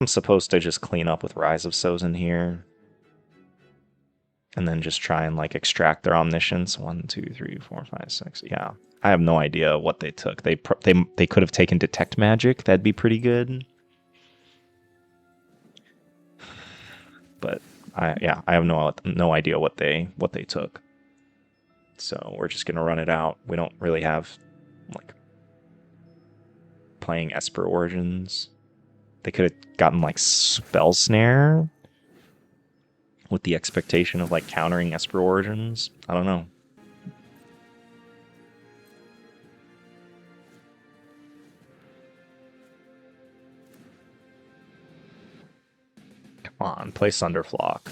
I'm supposed to just clean up with Rise of Sozin here. And then just try and like extract their omniscience. 1, 2, 3, 4, 5, 6. Yeah. I have no idea what they took. They could have taken Detect Magic. That'd be pretty good. But I have no idea what they took. So we're just gonna run it out. We don't really have like playing Esper Origins. They could have gotten like Spell Snare with the expectation of like countering Esper Origins. I don't know. Come on, play Sunderflock.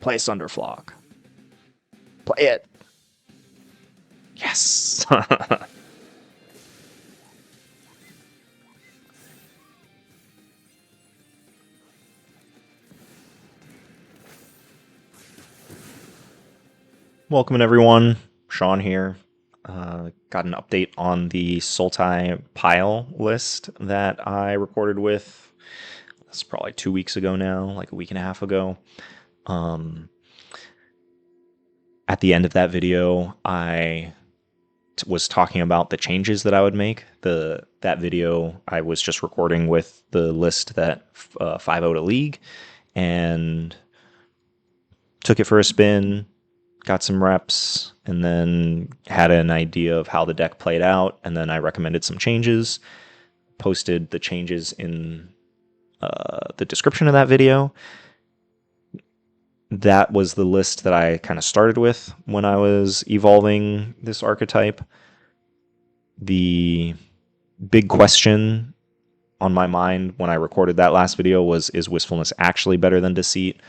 Play Sunderflock. Play it. Yes. Welcome everyone. Sean here. Got an update on the Sultai pile list that I recorded with. That's probably 2 weeks ago now, like a week and a half ago. At the end of that video, I was talking about the changes that I would make. That video I was just recording with the list that 5-0'd a league, and took it for a spin, got some reps, and then had an idea of how the deck played out, and then I recommended some changes, posted the changes in the description of that video. That was the list that I kind of started with when I was evolving this archetype. The big question on my mind when I recorded that last video was, is Wistfulness actually better than Deceit?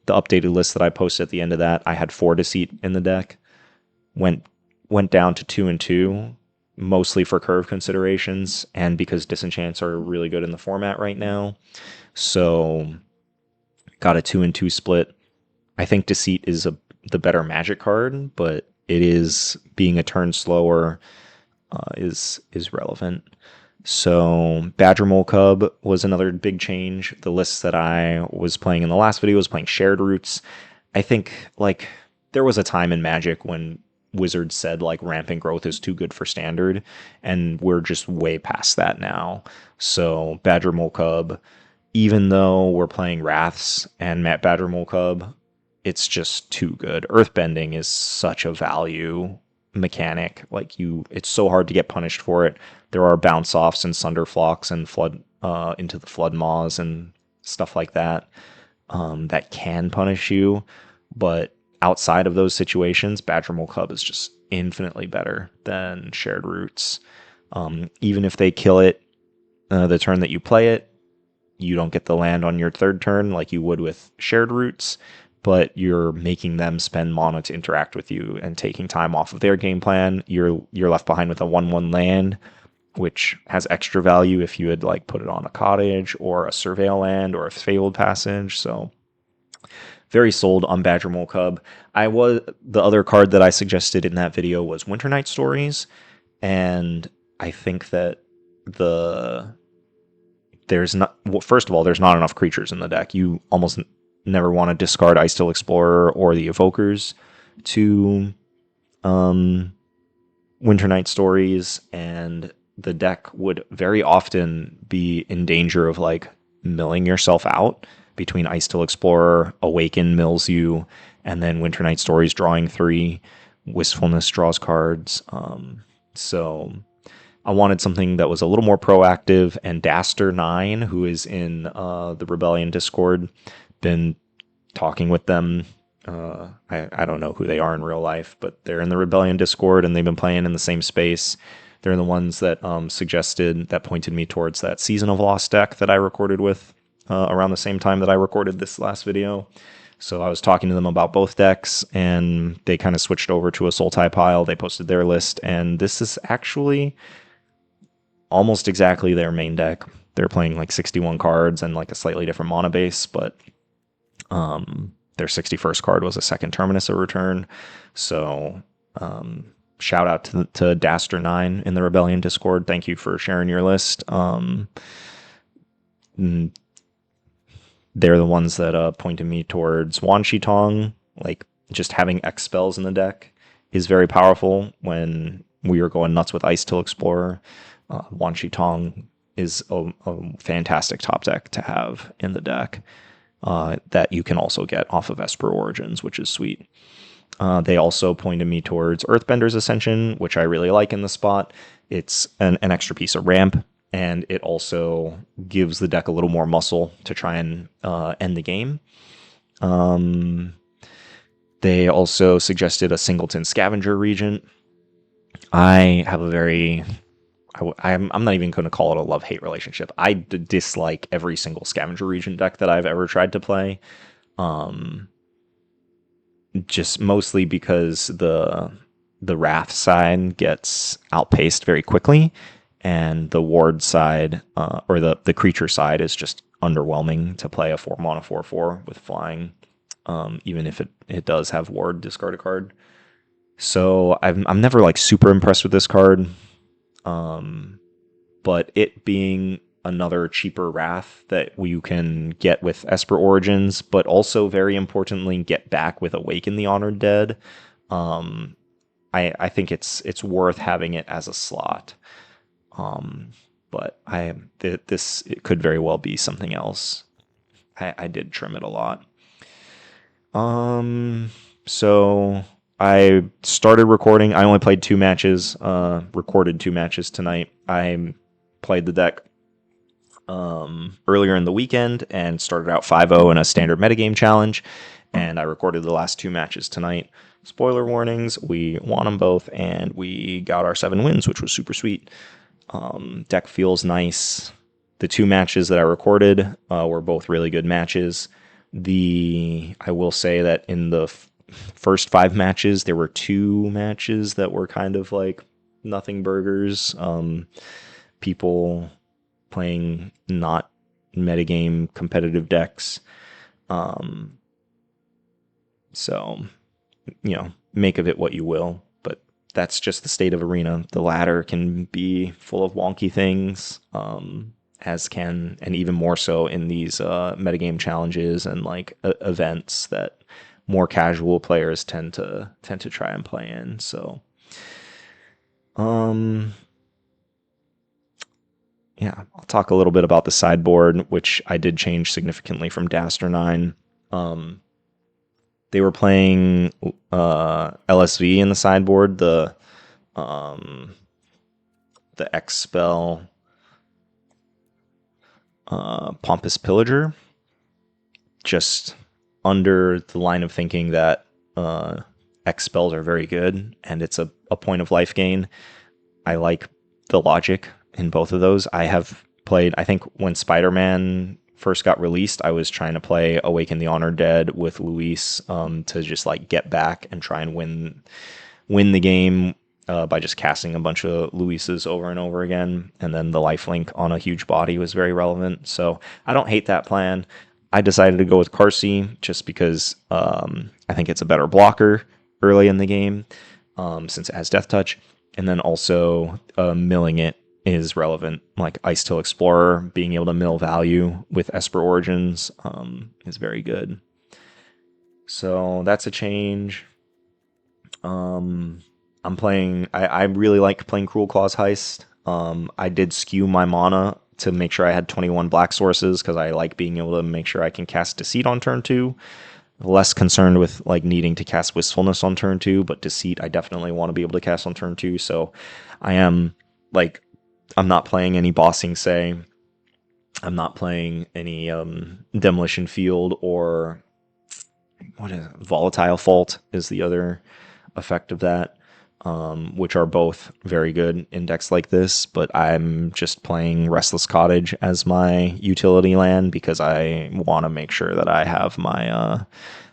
The updated list that I posted at the end of that, I had 4 Deceit in the deck. Went down to 2 and 2, mostly for curve considerations and because disenchants are really good in the format right now. So got a 2 and 2 split. I think Deceit is the better Magic card, but it is being a turn slower is relevant. So Badgermole Cub was another big change. The list that I was playing in the last video was playing Shared Roots. I think like there was a time in Magic when Wizards said like rampant growth is too good for standard, and we're just way past that now. So Badgermole Cub, even though we're playing Wraths and Matt Badgermole Cub, it's just too good. Earthbending is such a value mechanic. Like it's so hard to get punished for it. There are bounce offs and Sunderflocks and flood into the Flood Maws and stuff like that that can punish you. But outside of those situations, Badgermole Cub is just infinitely better than Shared Roots. Even if they kill it the turn that you play it, you don't get the land on your third turn like you would with Shared Roots, but you're making them spend mana to interact with you and taking time off of their game plan. You're left behind with a 1/1 land, which has extra value if you had like put it on a cottage or a surveil land or a fabled passage. So very sold on Badgermole Cub. The other card that I suggested in that video was Winternight Stories, and I think that there's not, well, first of all, there's not enough creatures in the deck. You almost never want to discard Icetill Explorer or the Evokers to Winternight Stories, and the deck would very often be in danger of like milling yourself out between Icetill Explorer, Awaken mills you, and then Winternight Stories drawing 3, Wistfulness draws cards. So I wanted something that was a little more proactive, and Daster9, who is in the Rebellion Discord, been talking with them. I don't know who they are in real life, but they're in the Rebellion Discord, and they've been playing in the same space. They're the ones that pointed me towards that Season of Lost deck that I recorded with around the same time that I recorded this last video. So I was talking to them about both decks, and they kind of switched over to a Sultai pile. They posted their list, and this is actually almost exactly their main deck. They're playing like 61 cards and like a slightly different mana base, but their 61st card was a second Terminus of Return. So shout out to Daster9 in the Rebellion Discord. Thank you for sharing your list. they're the ones that pointed me towards Wan Shi Tong. Like, just having X spells in the deck is very powerful. When we were going nuts with Icetill Explorer, Wan Shi Tong is a fantastic top deck to have in the deck that you can also get off of Esper Origins, which is sweet. They also pointed me towards Earthbender's Ascension, which I really like in the spot. It's an extra piece of ramp, and it also gives the deck a little more muscle to try and end the game. They also suggested a singleton Scavenger Regent. I have a very... I'm not even going to call it a love-hate relationship. I dislike every single Scavenger Regent deck that I've ever tried to play. Just mostly because the Wrath side gets outpaced very quickly, and the Ward side, or the creature side, is just underwhelming to play a 4-mana 4/4 with flying, even if it does have Ward, discard a card. So I'm never like super impressed with this card, but it being another cheaper Wrath that you can get with Esper Origins, but also very importantly get back with Awaken the Honored Dead. I think it's worth having it as a slot. But it could very well be something else. I did trim it a lot. So I started recording. I only played 2 matches, recorded 2 matches tonight. I played the deck earlier in the weekend and started out 5-0 in a standard metagame challenge, and I recorded the last 2 matches tonight. Spoiler warnings, we won them both, and we got our 7 wins, which was super sweet. Deck feels nice. The 2 matches that I recorded were both really good matches. I will say that in the first 5 matches, there were 2 matches that were kind of like nothing burgers. People playing not metagame competitive decks. So, make of it what you will, but that's just the state of Arena. The ladder can be full of wonky things, as can, and even more so in these metagame challenges and like events that more casual players tend to try and play in. So, yeah, I'll talk a little bit about the sideboard, which I did change significantly from Daster 9. They were playing LSV in the sideboard, the X spell Pompous Pillager, just under the line of thinking that X spells are very good and it's a point of life gain. I like the logic in both of those. I have played, I think when Spider-Man first got released, I was trying to play Awaken the Honored Dead with Luis to just like get back and try and win the game by just casting a bunch of Luises over and over again. And then the lifelink on a huge body was very relevant. So I don't hate that plan. I decided to go with Qarsi just because I think it's a better blocker early in the game since it has Death Touch. And then also milling it is relevant. Like Icetill Explorer, being able to mill value with Esper Origins is very good. So that's a change. I'm playing... I really like playing Cruel Claw's Heist. I did skew my mana to make sure I had 21 black sources because I like being able to make sure I can cast Deceit on turn 2. Less concerned with like needing to cast Wistfulness on turn 2, but Deceit I definitely want to be able to cast on turn 2. So I am like... I'm not playing any Bossing Say. I'm not playing any Demolition Field or Volatile Fault is the other effect of that, which are both very good in decks like this. But I'm just playing Restless Cottage as my utility land because I want to make sure that I have my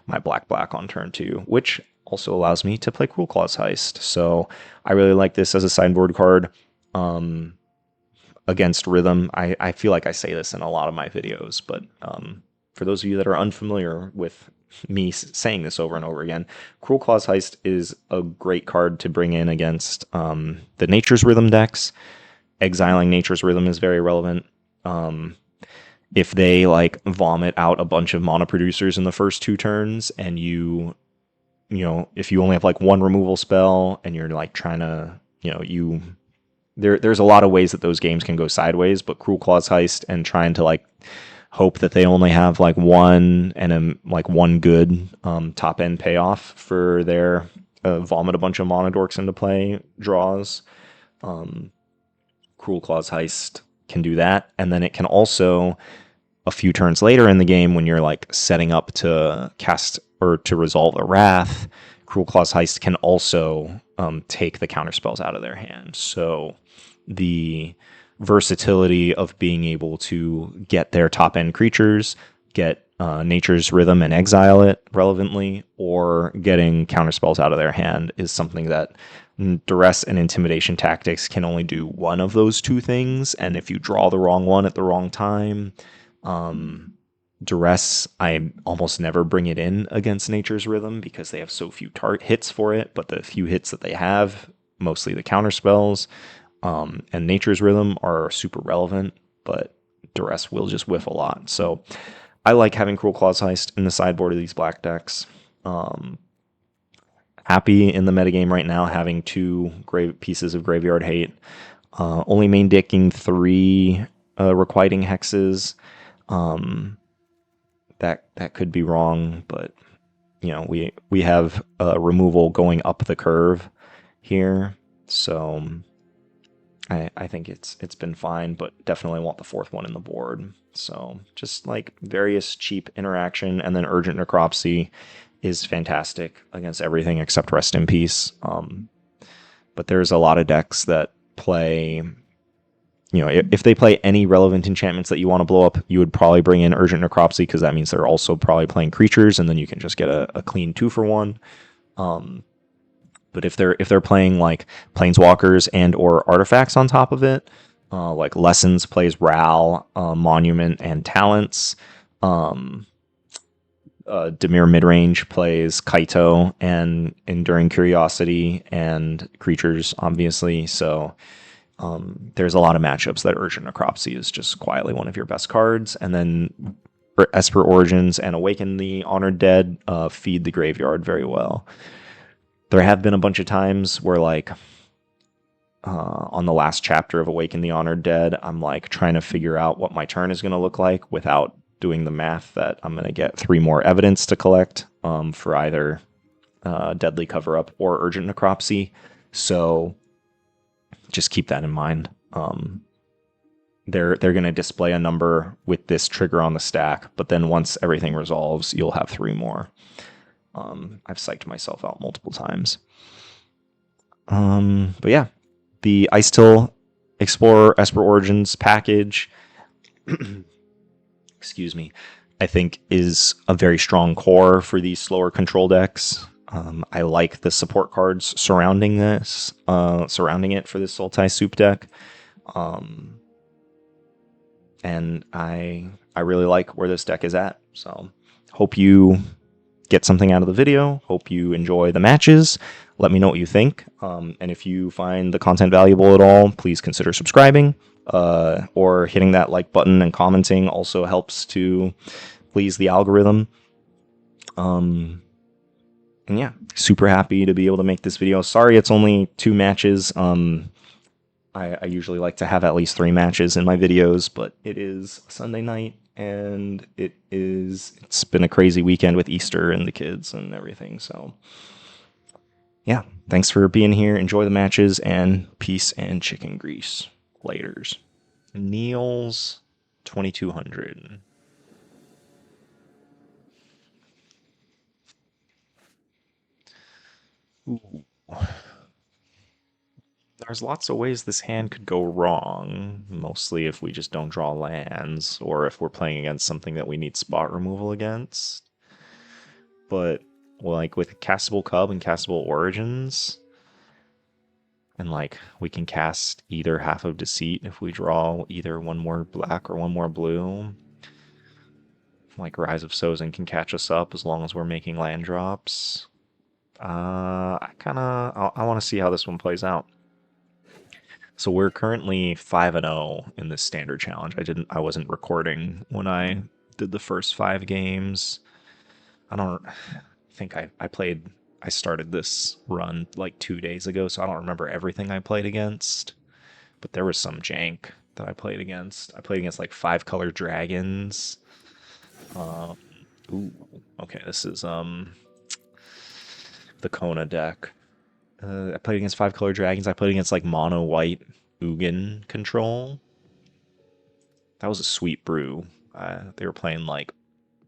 my black on turn 2, which also allows me to play Cruel Claw's Heist. So I really like this as a sideboard card. Against Rhythm. I feel like I say this in a lot of my videos, but for those of you that are unfamiliar with me saying this over and over again, Cruel Claw's Heist is a great card to bring in against the Nature's Rhythm decks. Exiling Nature's Rhythm is very relevant. if they like vomit out a bunch of mana producers in the first 2 turns, and you know, if you only have like one removal spell and you're like trying to, you know, there's a lot of ways that those games can go sideways, but Cruel Claw's Heist and trying to like hope that they only have like one and like one good top end payoff for their vomit a bunch of mana dorks into play draws. Cruel Claw's Heist can do that, and then it can also, a few turns later in the game when you're like setting up to cast or to resolve a Wrath, Cruel Claw's Heist can also take the counterspells out of their hand. So the versatility of being able to get their top end creatures, get Nature's Rhythm and exile it relevantly, or getting counterspells out of their hand is something that Duress and Intimidation Tactics can only do one of those 2 things. And if you draw the wrong one at the wrong time, Duress, I almost never bring it in against Nature's Rhythm because they have so few hits for it, but the few hits that they have, mostly the counterspells, and Nature's Rhythm are super relevant, but Duress will just whiff a lot. So I like having Cruel Claw's Heist in the sideboard of these black decks. Happy in the metagame right now having 2 pieces of Graveyard Hate. Only main decking 3 Requiting Hexes. That could be wrong, but you know, we have removal going up the curve here, so I think it's been fine, but definitely want the 4th one in the board. So just like various cheap interaction, and then Urgent Necropsy is fantastic against everything except Rest in Peace. But there's a lot of decks that play, you know, if they play any relevant enchantments that you want to blow up, you would probably bring in Urgent Necropsy, because that means they're also probably playing creatures, and then you can just get a clean 2-for-1. But if they're playing like Planeswalkers and or artifacts on top of it, like Lessons plays Ral, Monument, and Talents. Demir Midrange plays Kaito and Enduring Curiosity and creatures, obviously. So there's a lot of matchups that Urgent Necropsy is just quietly one of your best cards. And then Esper Origins and Awaken the Honored Dead feed the graveyard very well. There have been a bunch of times where, like, on the last chapter of Awaken the Honored Dead, I'm like trying to figure out what my turn is going to look like without doing the math that I'm going to get 3 more evidence to collect for either Deadly Cover-Up or Urgent Necropsy. So just keep that in mind. They're going to display a number with this trigger on the stack, but then once everything resolves, you'll have 3 more. I've psyched myself out multiple times. But yeah, the Icetill Explorer Esper Origins package, excuse me, I think is a very strong core for these slower control decks. I like the support cards surrounding it for this Sultai soup deck. And I really like where this deck is at. So hope you get something out of the video. Hope you enjoy the matches. Let me know what you think. And if you find the content valuable at all, please consider subscribing, or hitting that like button, and commenting also helps to please the algorithm. And yeah, super happy to be able to make this video. Sorry it's only 2 matches. I usually like to have at least 3 matches in my videos, but it is Sunday night, and it's been a crazy weekend with Easter and the kids and everything. So yeah, thanks for being here. Enjoy the matches, and peace and chicken grease. Laters. Neil's 2200. Ooh. There's lots of ways this hand could go wrong, mostly if we just don't draw lands, or if we're playing against something that we need spot removal against. But, like, with Castable Cub and Castable Origins, and, like, we can cast either half of Deceit if we draw either one more black or one more blue. Like, Rise of Sozin can catch us up as long as we're making land drops. I want to see how this one plays out. So we're currently 5-0 in this standard challenge. I wasn't recording when I did the first 5 games. I don't think I started this run like 2 days ago, so I don't remember everything I played against. But there was some jank that I played against. I played against like 5-color dragons. Ooh, okay, this is the Kona deck. I played against 5-color dragons. I played against like mono white Ugin control. That was a sweet brew. They were playing like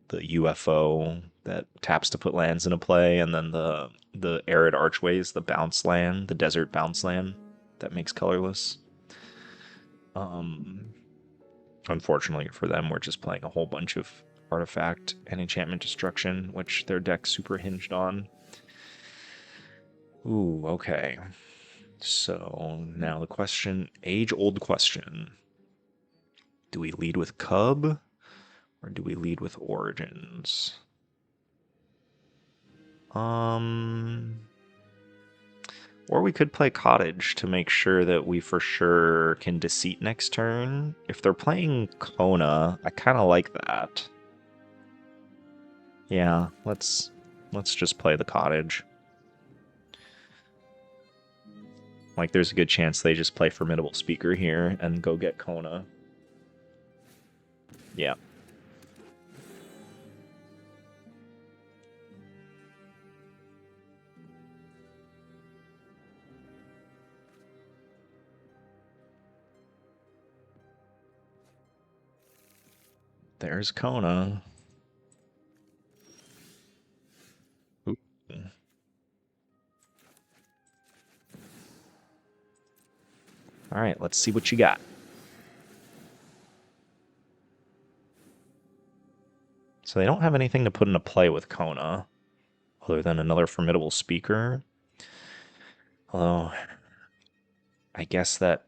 the UFO that taps to put lands into play, and then the arid archways, the bounce land, the desert bounce land that makes colorless. Unfortunately for them, we're just playing a whole bunch of artifact and enchantment destruction, which their deck's super hinged on. Ooh, okay. So now the question, age-old question. Do we lead with Cub or do we lead with Origins? Or we could play Cottage to make sure that we for sure can Deceit next turn. If they're playing Kona, I kind of like that. Yeah, let's just play the Cottage. Like, there's a good chance they just play Formidable Speaker here and go get Kona. Yeah. There's Kona. Ooh. All right, let's see what you got. So they don't have anything to put into play with Kona, other than another Formidable Speaker. Although, I guess that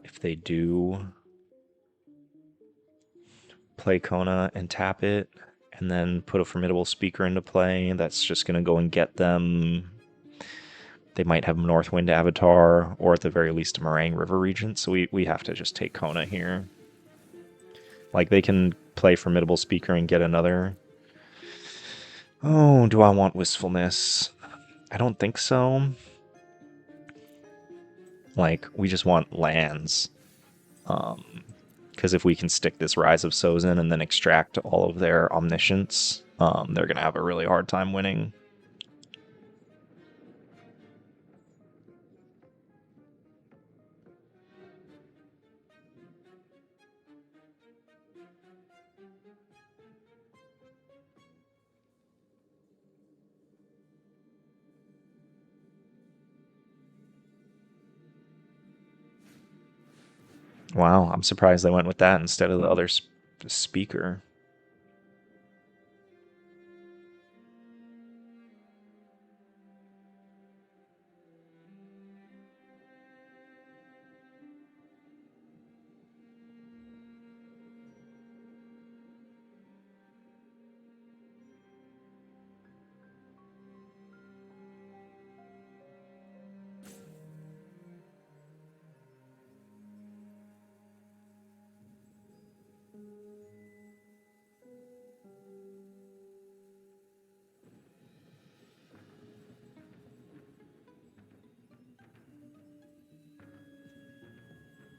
if they do play Kona and tap it, and then put a Formidable Speaker into play, that's just going to go and get them. They might have Northwind Avatar, or at the very least a Meringue River Regent, so we have to just take Kona here. Like, they can play Formidable Speaker and get another. Oh, do I want Wistfulness? I don't think so. Like, we just want lands. Because if we can stick this Rise of Sozin and then extract all of their Omniscience, they're going to have a really hard time winning. Wow, I'm surprised they went with that instead of the other speaker.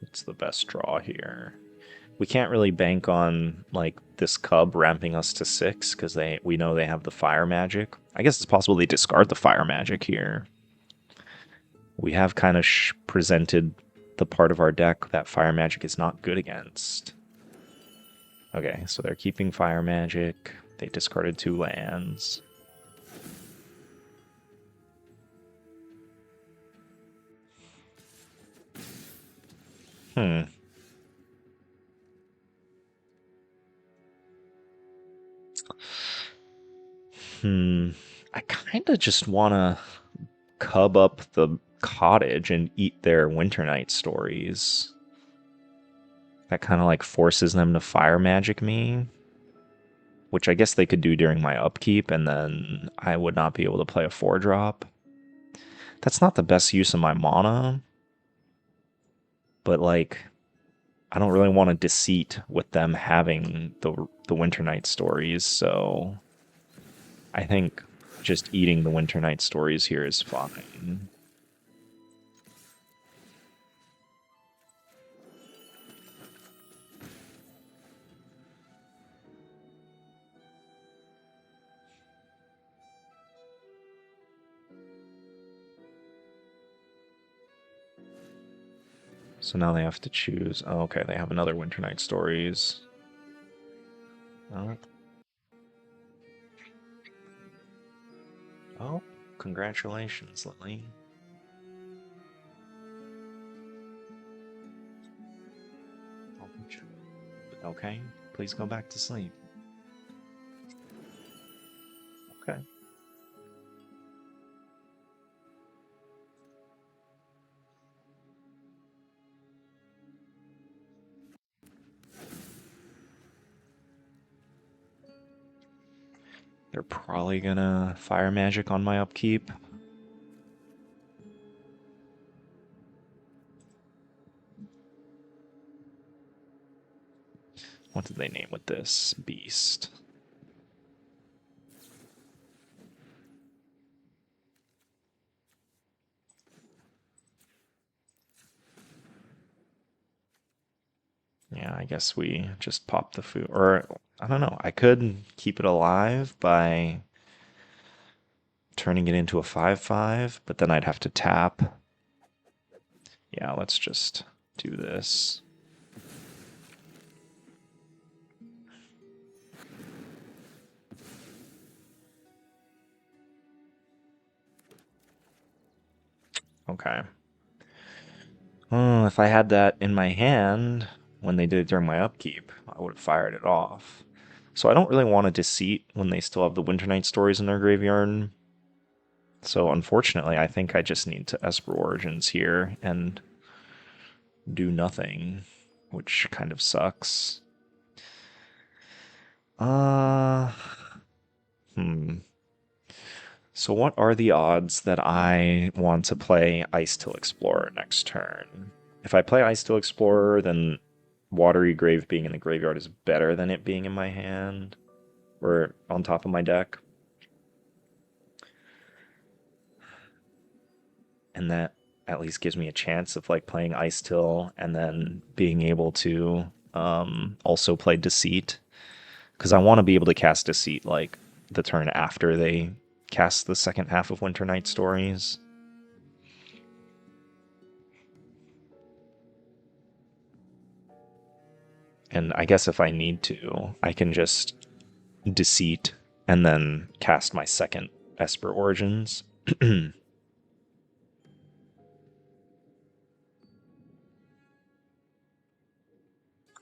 It's the best draw here. We can't really bank on like this Cub ramping us to 6 because we know they have the fire magic. I guess it's possible they discard the fire magic here. We have kind of presented the part of our deck that fire magic is not good against. Okay, so they're keeping fire magic. They discarded 2 lands. I kind of just want to cub up the Cottage and eat their Winter Night stories. That kind of like forces them to fire magic me, which I guess they could do during my upkeep, and then I would not be able to play a 4-drop. That's not the best use of my mana. But like, I don't really want to Deceit with them having the Winter Night stories, so I think just eating the Winter Night stories here is fine. So now they have to choose. Oh, okay, they have another Winter Night stories. Oh. Oh, congratulations, Lily. Okay, please go back to sleep. Okay. They're probably gonna fire magic on my upkeep. What did they name with this? Beast. Yeah, I guess we just pop the food. Or, I don't know. I could keep it alive by turning it into a 5/5, but then I'd have to tap. Yeah, let's just do this. Okay. Oh, if I had that in my hand when they did it during my upkeep, I would have fired it off. So I don't really want to Deceit when they still have the Winter Night stories in their graveyard. So unfortunately, I think I just need to Esper Origins here and do nothing, which kind of sucks. Uh, So what are the odds that I want to play Icetill Explorer next turn? If I play Icetill Explorer, then Watery Grave being in the graveyard is better than it being in my hand or on top of my deck. And that at least gives me a chance of like playing Icetill and then being able to also play Deceit. Because I want to be able to cast Deceit like the turn after they cast the second half of Winter Night stories. And I guess if I need to, I can just Deceit and then cast my second Esper Origins. I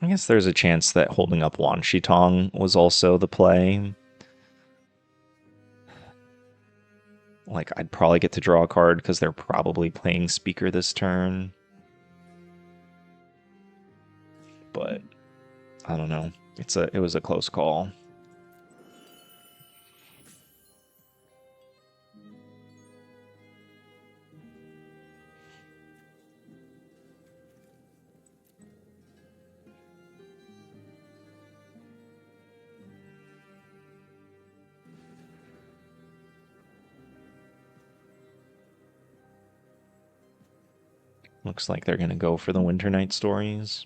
guess there's a chance that holding up Wan Shi Tong was also the play. Like, I'd probably get to draw a card because they're probably playing Speaker this turn. But I don't know. It was a close call. Looks like they're going to go for the Winter Night stories.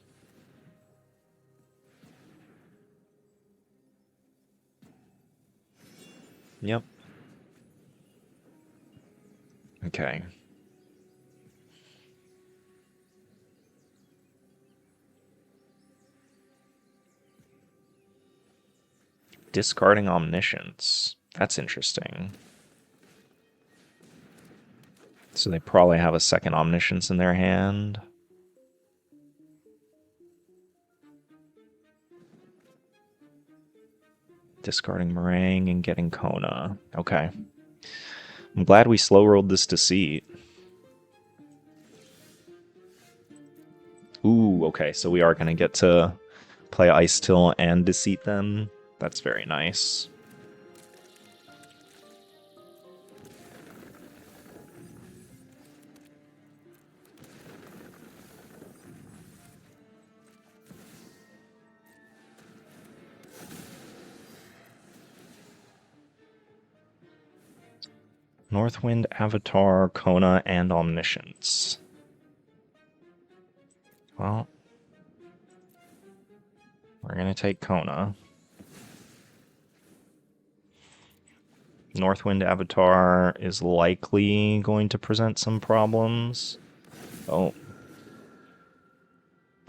Yep. Okay. Discarding Omniscience. That's interesting. So they probably have a second Omniscience in their hand. Discarding Meringue and getting Kona. Okay. I'm glad we slow rolled this Deceit. Ooh, okay, so we are going to get to play Icetill and Deceit then. That's very nice. Northwind, Avatar, Kona, and Omniscience. Well, we're going to take Kona. Northwind Avatar is likely going to present some problems. Oh.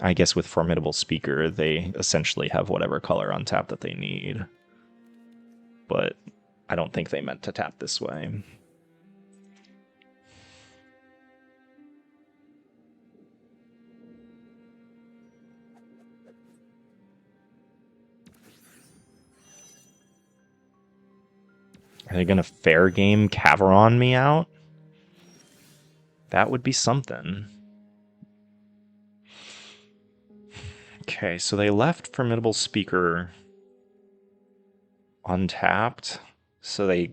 I guess with Formidable Speaker, they essentially have whatever color on tap that they need. But I don't think they meant to tap this way. Are they going to fair game Caveron me out? That would be something. Okay, so they left Formidable Speaker untapped. So they...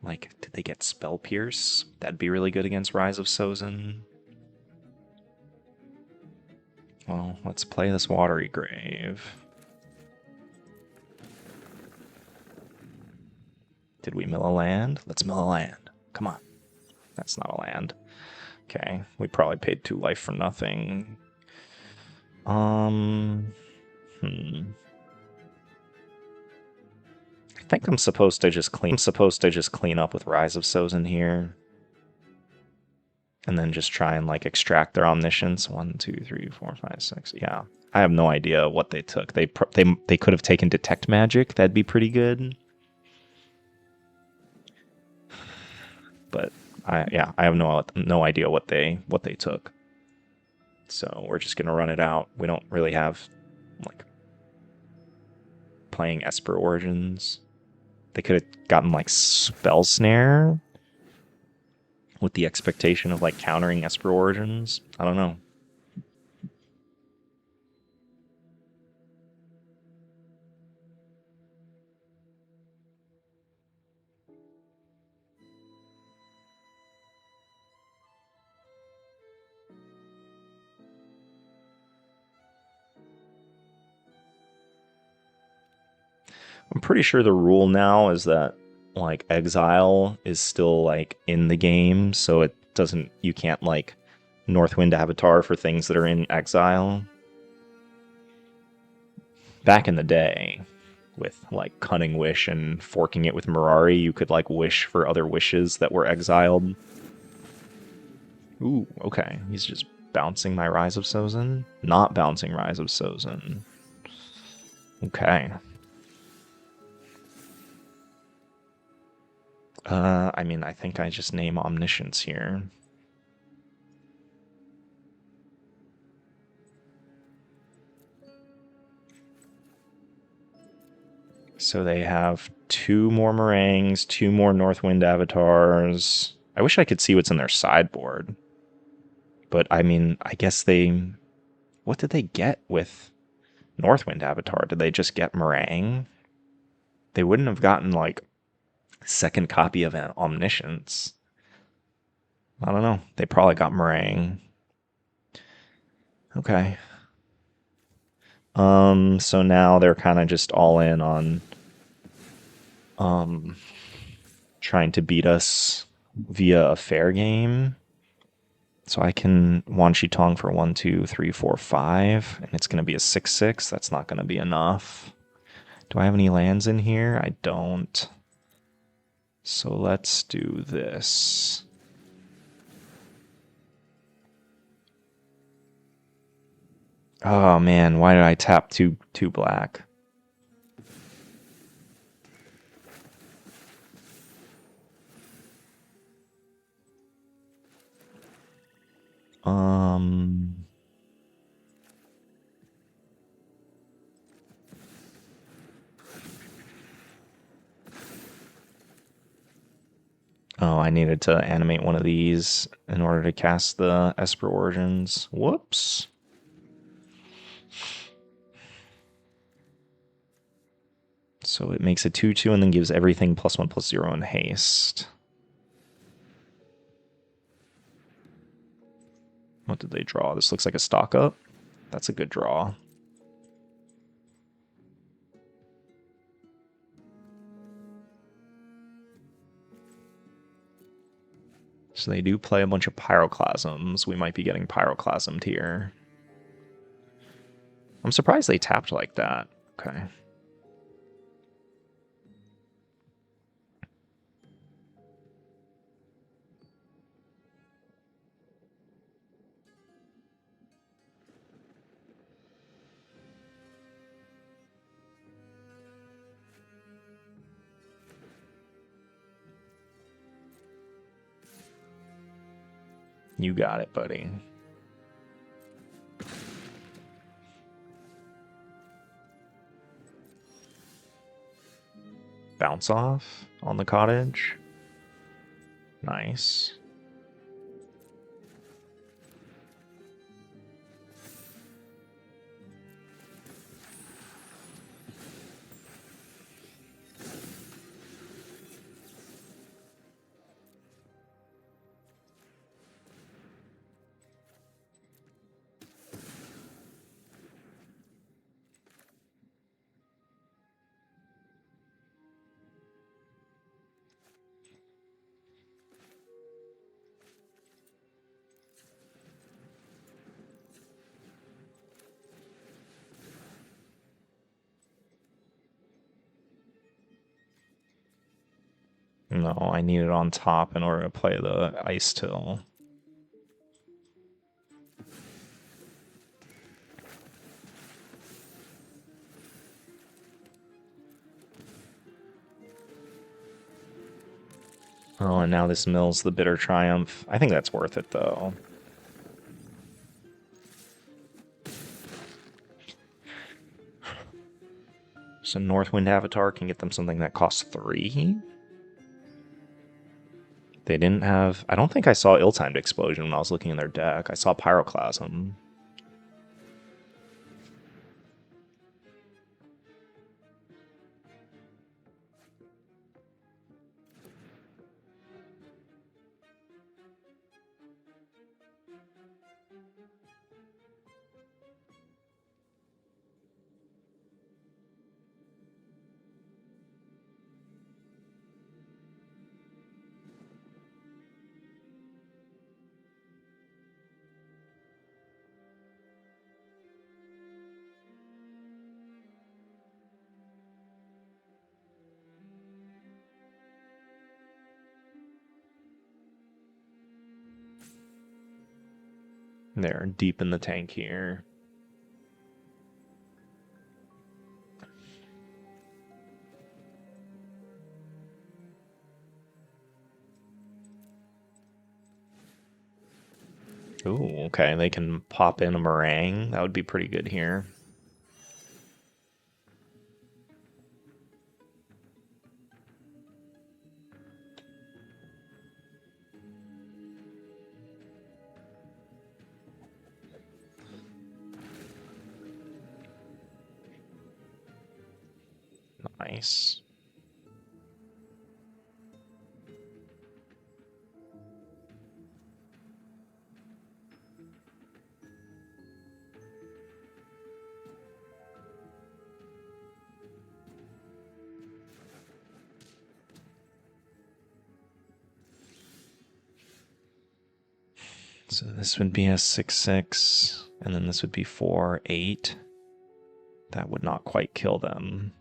Like, did they get Spell Pierce? That'd be really good against Rise of Sozin. Well, let's play this Watery Grave. Did we mill a land? Let's mill a land. Come on. That's not a land. Okay, we probably paid 2 life for nothing. I think I'm supposed to just clean up with Rise of Sozin here. And then just try and like extract their omniscience. 1, 2, 3, 4, 5, 6. Yeah. I have no idea what they took. They could have taken Detect Magic. That'd be pretty good. But I have no idea what they took. So we're just gonna run it out. We don't really have like playing Esper Origins. They could have gotten like Spell Snare with the expectation of like countering Esper Origins. I don't know. I'm pretty sure the rule now is that like exile is still like in the game, so it doesn't, you can't like Northwind Avatar for things that are in exile. Back in the day, with like Cunning Wish and forking it with Mirari, you could like wish for other wishes that were exiled. Ooh, okay. He's just bouncing my Rise of Sozin? Not bouncing Rise of Sozin. Okay. I mean, I think I just name Omniscience here. So they have 2 more Meringues, 2 more Northwind Avatars. I wish I could see what's in their sideboard. But, I mean, I guess they... What did they get with Northwind Avatar? Did they just get Meringue? They wouldn't have gotten, like, second copy of an Omniscience. I don't know. They probably got Meringue. Okay. So now they're kind of just all in on trying to beat us via a fair game. So I can Wan Shi Tong for 1, 2, 3, 4, 5, and it's going to be a 6/6. That's not going to be enough. Do I have any lands in here? I don't. So let's do this. Oh man, why did I tap two black? Oh, I needed to animate one of these in order to cast the Esper Origins. Whoops. So it makes a 2/2 and then gives everything +1/+0 in haste. What did they draw? This looks like a stock up. That's a good draw. So they do play a bunch of Pyroclasms. We might be getting Pyroclasmed here. I'm surprised they tapped like that. Okay. You got it, buddy. Bounce off on the cottage. Nice. No, I need it on top in order to play the Icetill. Oh, and now this mills the Bitter Triumph. I think that's worth it, though. So Northwind Avatar can get them something that costs 3? They didn't have... I don't think I saw Ill-Timed Explosion when I was looking in their deck. I saw Pyroclasm. They're deep in the tank here. Ooh, okay, they can pop in a Meringue. That would be pretty good here. Nice. So this would be a 6/6, and then this would be 4/8. That would not quite kill them.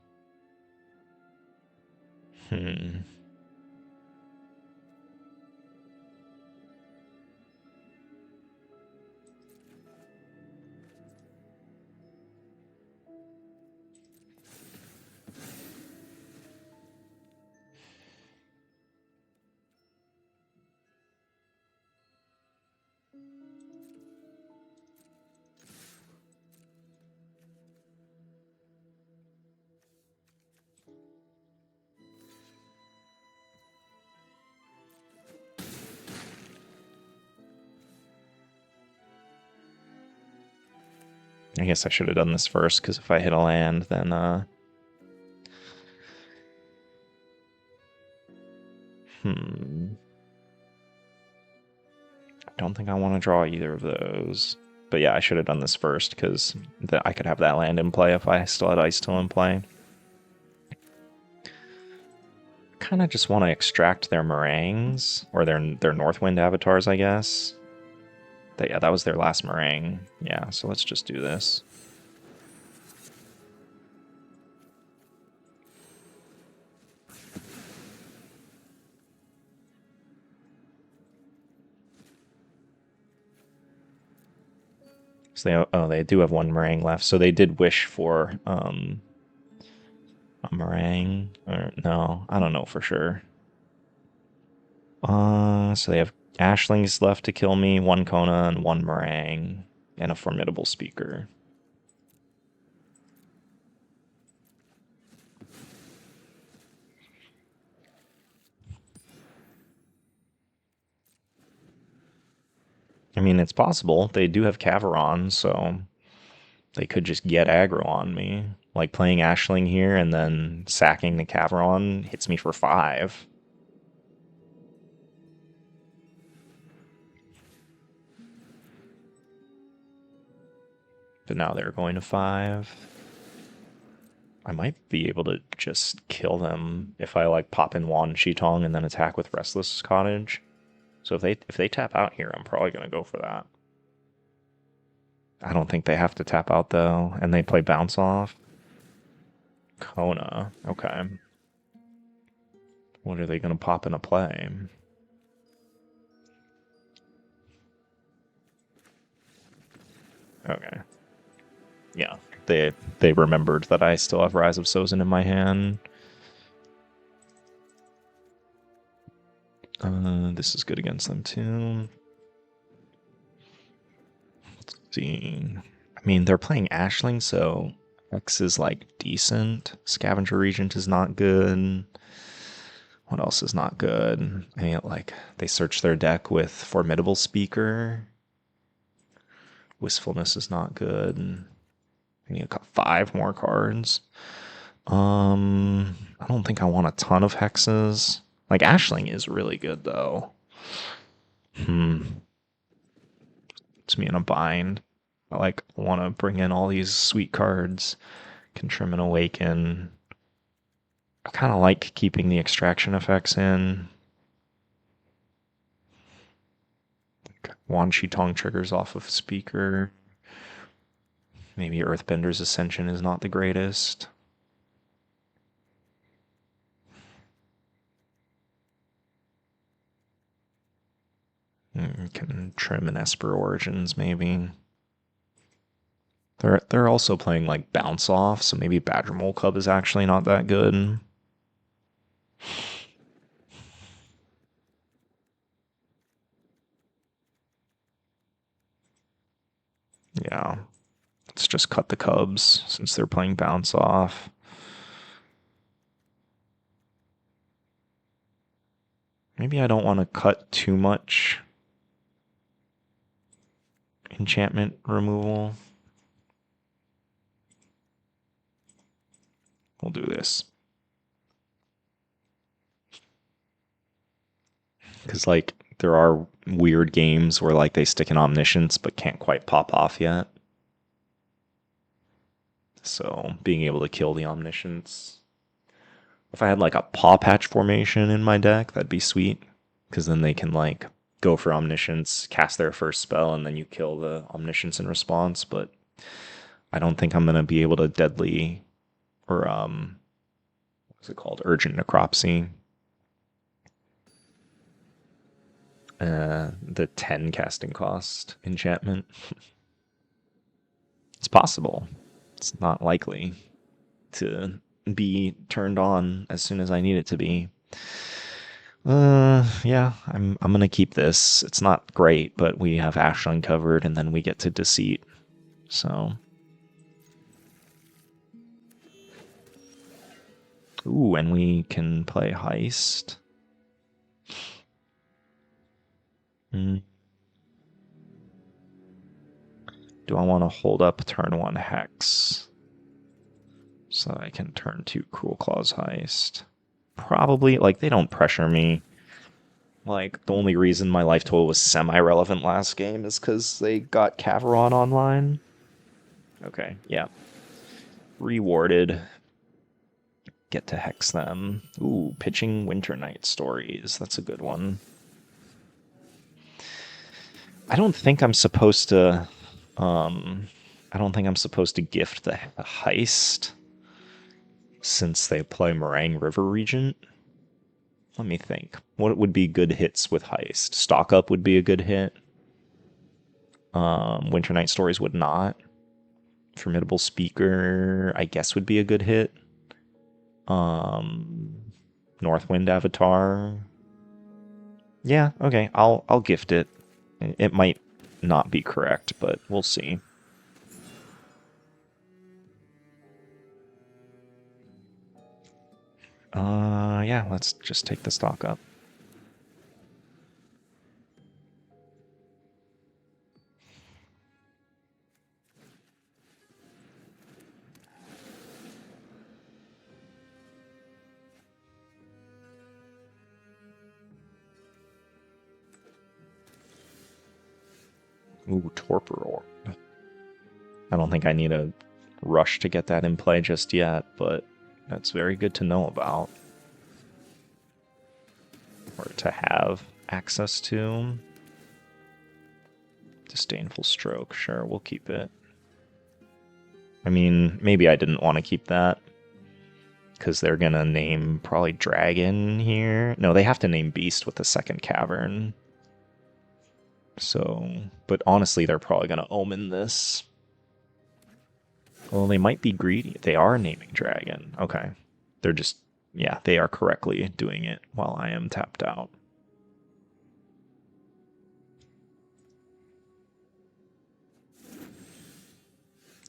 I guess I should have done this first, because if I hit a land, then I don't think I want to draw either of those. But yeah, I should have done this first, because I could have that land in play if I still had Icetill in play. kind of just want to extract their meringues, or their Northwind avatars, I guess. Yeah, that was their last meringue. Yeah, so let's just do this. So they do have one meringue left. So they did wish for a meringue, or no, I don't know for sure. So they have Ashlings left to kill me, one Kona and one meringue, and a formidable speaker. I mean, it's possible. They do have Caveron, so they could just get aggro on me. Like playing Ashling here and then sacking the Caveron hits me for 5. But now they're going to 5. I might be able to just kill them if I like pop in Wan Shi Tong and then attack with Restless Cottage. So if they tap out here, I'm probably gonna go for that. I don't think they have to tap out though, and they play bounce off. Kona, okay. What are they gonna pop into play? Okay. Yeah, they remembered that I still have Rise of Sozin in my hand. This is good against them too. Let's see. I mean, they're playing Ashling, so X is like decent. Scavenger Regent is not good. What else is not good? I mean, like they search their deck with Formidable Speaker. Wistfulness is not good. I need 5 more cards. I don't think I want a ton of hexes. Like Ashling is really good though. It's me in a bind. I want to bring in all these sweet cards. Can trim and awaken. I kind of like keeping the extraction effects in. Wan Shi Tong triggers off of speaker. Maybe Earthbender's Ascension is not the greatest. Can trim an Esper Origins, maybe. They're also playing like bounce off, so maybe Badgermole Cub is actually not that good. Yeah. Let's just cut the Cubs since they're playing bounce off. Maybe I don't want to cut too much enchantment removal. We'll do this. Because, like, there are weird games where, like, they stick in Omniscience but can't quite pop off yet. So, being able to kill the Omniscience. If I had, like, a Paw Patch formation in my deck, that'd be sweet. Because then they can, like, go for Omniscience, cast their first spell, and then you kill the Omniscience in response. But I don't think I'm going to be able to deadly, or, what's it called? Urgent Necropsy. The 10 casting cost enchantment. It's possible. It's not likely to be turned on as soon as I need it to be. Yeah, I'm gonna keep this. It's not great, but we have Ashland covered, and then we get to Deceit. So, ooh, and we can play Heist. Do I want to hold up turn 1 Hex so I can turn 2 Cruel Claws Heist? Probably. Like, they don't pressure me. Like, the only reason my life total was semi-relevant last game is because they got Caveron online. Okay, yeah. Rewarded. get to hex them. Ooh, pitching Winter Night Stories. That's a good one. I don't think I'm supposed to... I don't think I'm supposed to gift the heist since they play Meringue River Regent. Let me think. What would be good hits with heist? Stock Up would be a good hit. Winter Night Stories would not. Formidable Speaker, I guess, would be a good hit. Northwind Avatar. Yeah, okay, I'll gift it. It might not be correct, but we'll see. Yeah, let's just take the Stock Up. Ooh, Torpor Orb. I don't think I need a rush to get that in play just yet, but that's very good to know about. Or to have access to. Disdainful Stroke, sure, we'll keep it. I mean, maybe I didn't want to keep that, because they're gonna name probably Dragon here. No, they have to name Beast with the second Cavern. So, but honestly, they're probably gonna Omen this. Well, they might be greedy. They are naming Dragon. Okay. They're just, yeah, they are correctly doing it while I am tapped out.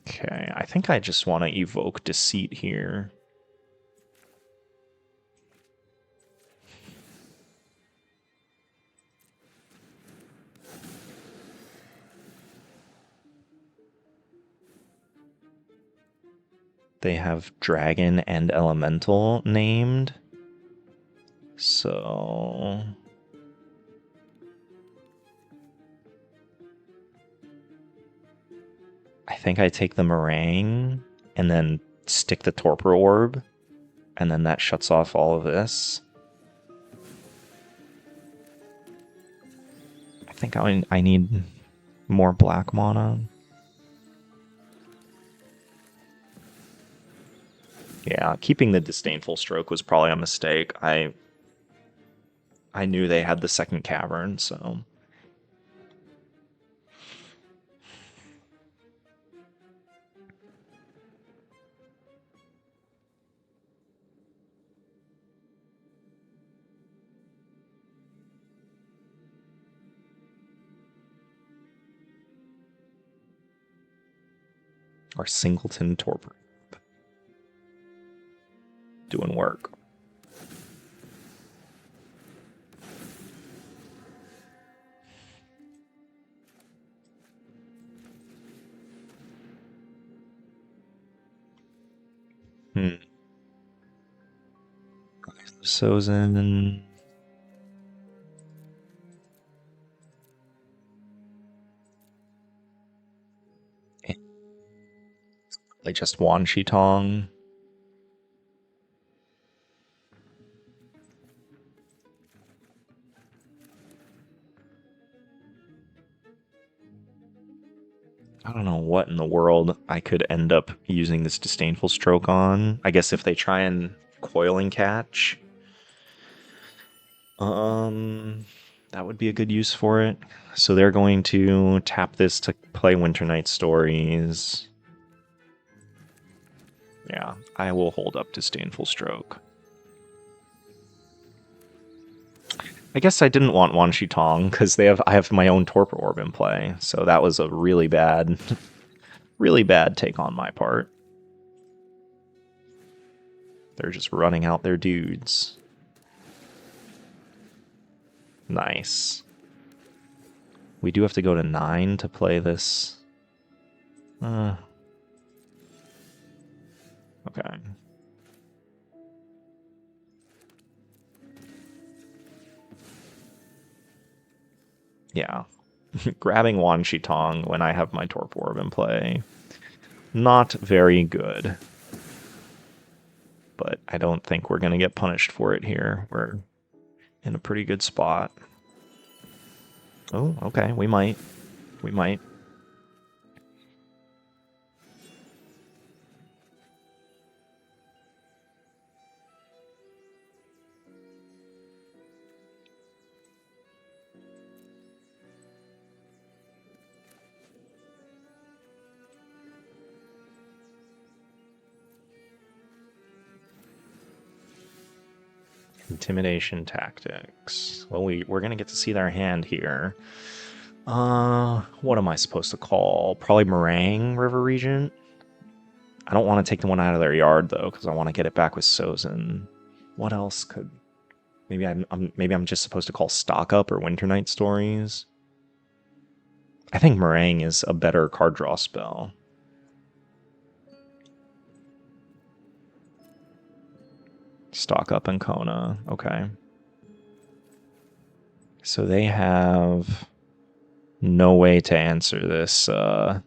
Okay, I think I just want to evoke Deceit here. They have Dragon and Elemental named. So... I think I take the Meringue and then stick the Torpor Orb, and then that shuts off all of this. I think I need more black mana. Yeah, keeping the Disdainful Stroke was probably a mistake. I knew they had the second Cavern, so... Our Singleton Torpor. Doing work. Rise of Sozin. Like just Wan Shi Tong. I don't know what in the world I could end up using this Disdainful Stroke on. I guess if they try and Coiling Catch, that would be a good use for it. So they're going to tap this to play Winter Night Stories. Yeah, I will hold up Disdainful Stroke. I guess I didn't want Wan Shi Tong because I have my own Torpor Orb in play, so that was a really bad, really bad take on my part. They're just running out their dudes. Nice. We do have to go to 9 to play this. Okay. Yeah. Grabbing Wan Shi Tong when I have my Torpor Orb in play. Not very good. but I don't think we're going to get punished for it here. We're in a pretty good spot. Oh, okay, we might. We might. Intimidation Tactics. Well, we're going to get to see their hand here. What am I supposed to call? Probably Meringue River Regent. I don't want to take the one out of their yard, though, because I want to get it back with Sozin. What else could... Maybe I'm just supposed to call Stock Up or Winter Night Stories. I think Meringue is a better card draw spell. Stock Up and Kona. Okay. So they have no way to answer this. So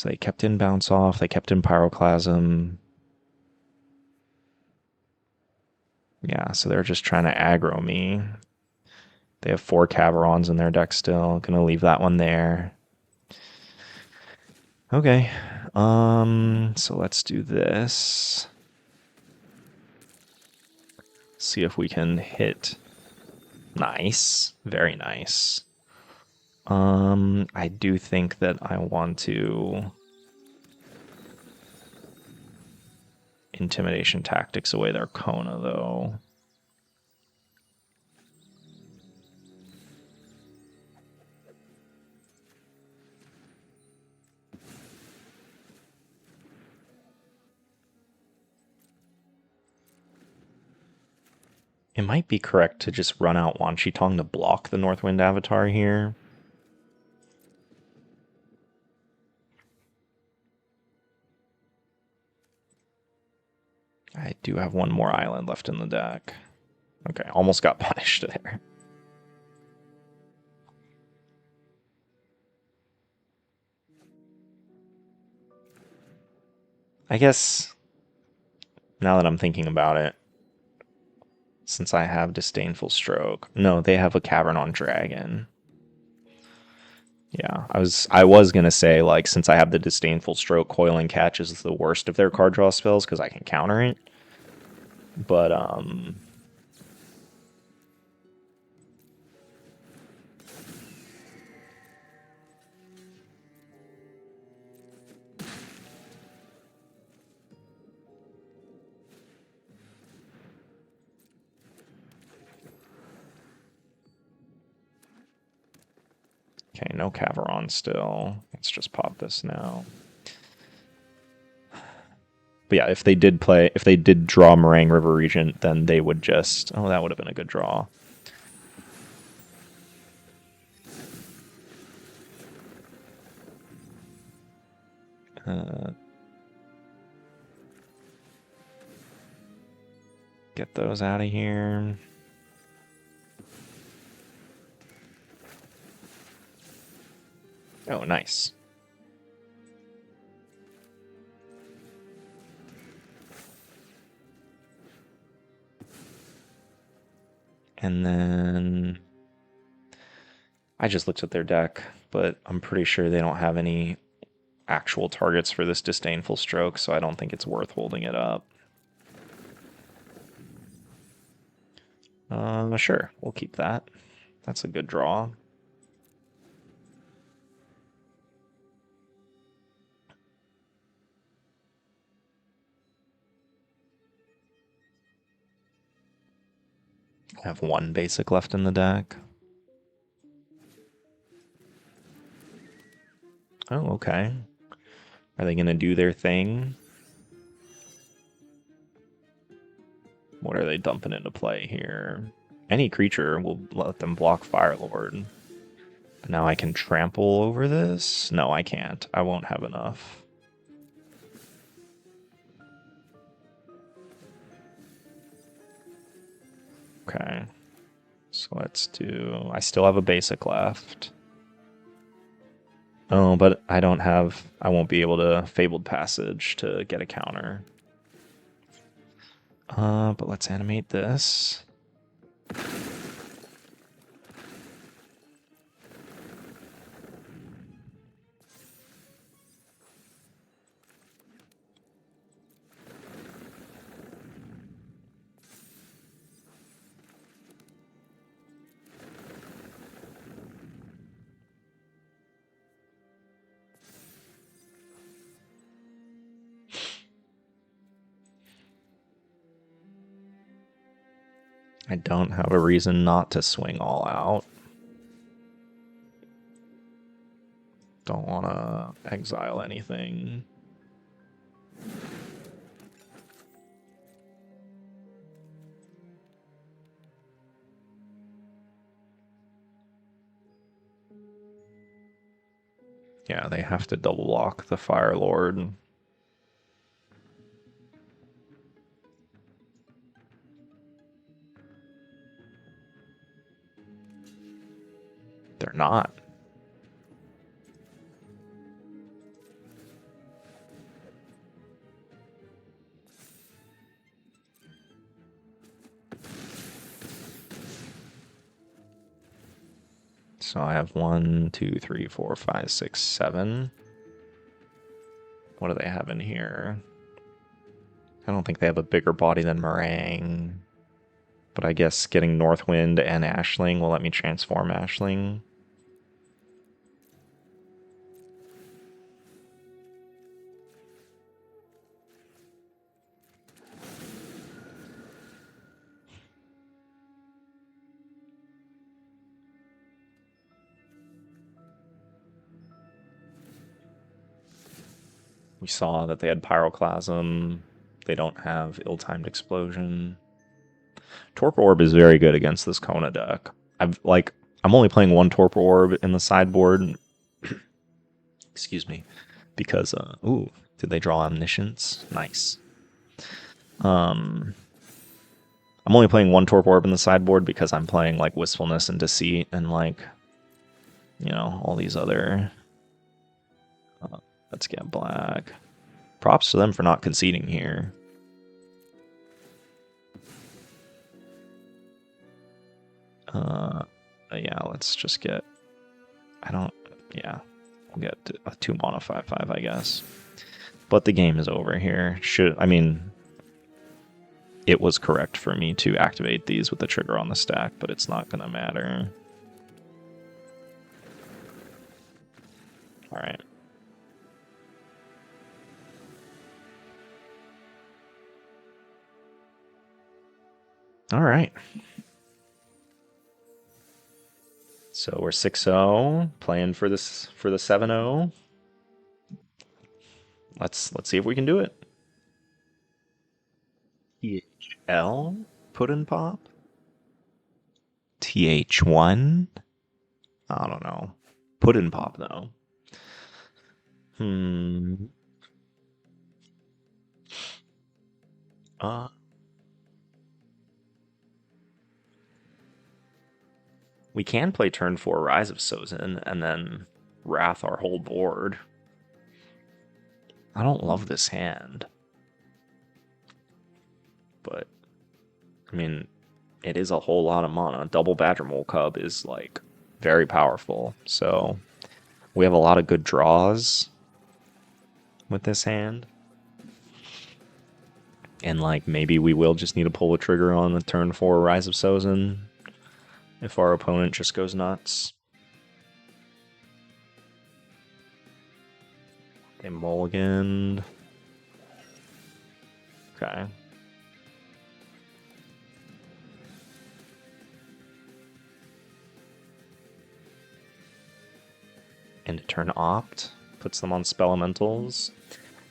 they kept in Bounce Off. They kept in Pyroclasm. Yeah, so they're just trying to aggro me. They have 4 Caverons in their deck still. Gonna leave that one there. Okay. So let's do this. See if we can hit. Nice. Very nice. I do think that I want to Intimidation Tactics away their Kona, though. It might be correct to just run out Wan Shi Tong to block the Northwind Avatar here. I do have one more island left in the deck. Okay, almost got punished there. I guess, now that I'm thinking about it, since I have Disdainful Stroke. No, they have a Cavern on Dragon. Yeah, I was gonna say, like, since I have the Disdainful Stroke, Coiling Catch is the worst of their card draw spells because I can counter it. But okay, no Caveron still. Let's just pop this now. But yeah, if they did draw Meringue River Regent, then they would just... Oh, that would have been a good draw. Get those out of here. Oh, nice. And then I just looked at their deck, but I'm pretty sure they don't have any actual targets for this Disdainful Stroke, so I don't think it's worth holding it up. Sure, we'll keep that. That's a good draw. I have 1 basic left in the deck. Oh, okay. Are they going to do their thing? What are they dumping into play here? Any creature will let them block Firelord. Now I can trample over this? No, I can't. I won't have enough. Okay. So let's do... I still have a basic left. Oh, but I don't have... I won't be able to Fabled Passage to get a counter. But let's animate this. I don't have a reason not to swing all out. Don't want to exile anything. Yeah, they have to double block the Fire Lord. They're not. So I have 1, 2, 3, 4, 5, 6, 7. What do they have in here? I don't think they have a bigger body than Meringue. But I guess getting Northwind and Ashling will let me transform Ashling. We saw that they had Pyroclasm. They don't have Ill-Timed Explosion. Torpor Orb is very good against this Kona deck. I'm only playing one Torpor Orb in the sideboard. Excuse me. Because, ooh, did they draw Omniscience? Nice. I'm only playing one Torpor Orb in the sideboard because I'm playing, like, Wistfulness and Deceit and, like, you know, all these other... let's get black. Props to them for not conceding here. Yeah, let's just get... Yeah, we'll get a 2 mana 5/5, I guess. But the game is over here. It was correct for me to activate these with the trigger on the stack, but it's not going to matter. Alright. Alright. So we're 6-0, playing for the 7-0. Let's see if we can do it. THL put in pop. TH1. I don't know. Put in pop though. We can play turn 4 Rise of Sozin and then Wrath our whole board. I don't love this hand. But, I mean, it is a whole lot of mana. Double Badgermole Cub is, like, very powerful. So, we have a lot of good draws with this hand. And, like, maybe we will just need to pull the trigger on the turn 4 Rise of Sozin if our opponent just goes nuts. They mulliganed. Okay. And turn opt puts them on Spellementals.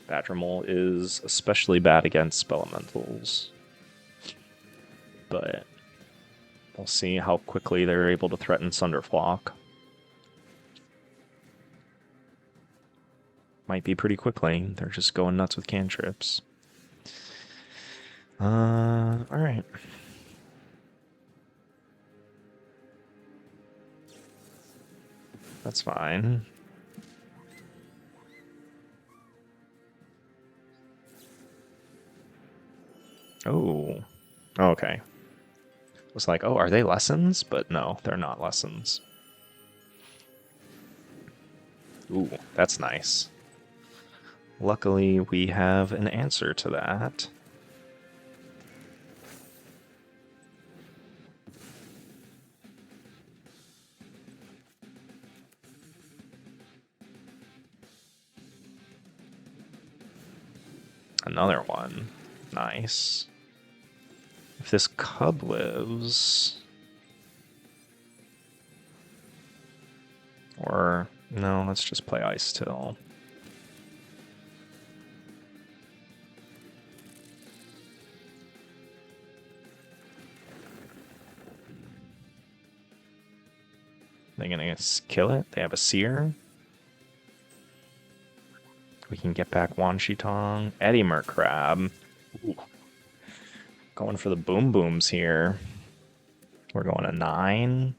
Badgermole is especially bad against Spellementals. But we'll see how quickly they're able to threaten Sunderflock. Might be pretty quickly. They're just going nuts with cantrips. Alright. That's fine. Oh, okay. I was like, oh, are they lessons? But no, they're not lessons. Ooh, that's nice. Luckily, we have an answer to that. Another one. Nice. If this cub lives... Or, no, let's just play Icetill. They're gonna kill it? They have a seer? We can get back Wan Shi Tong. Temur Crab. Ooh. Going for the boom booms here. We're going to 9.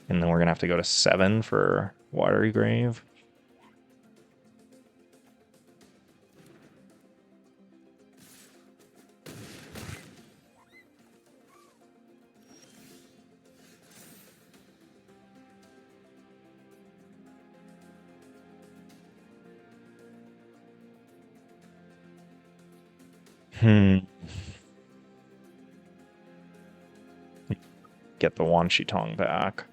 And then we're gonna have to go to 7 for Watery Grave. Get the Wan Shi Tong back.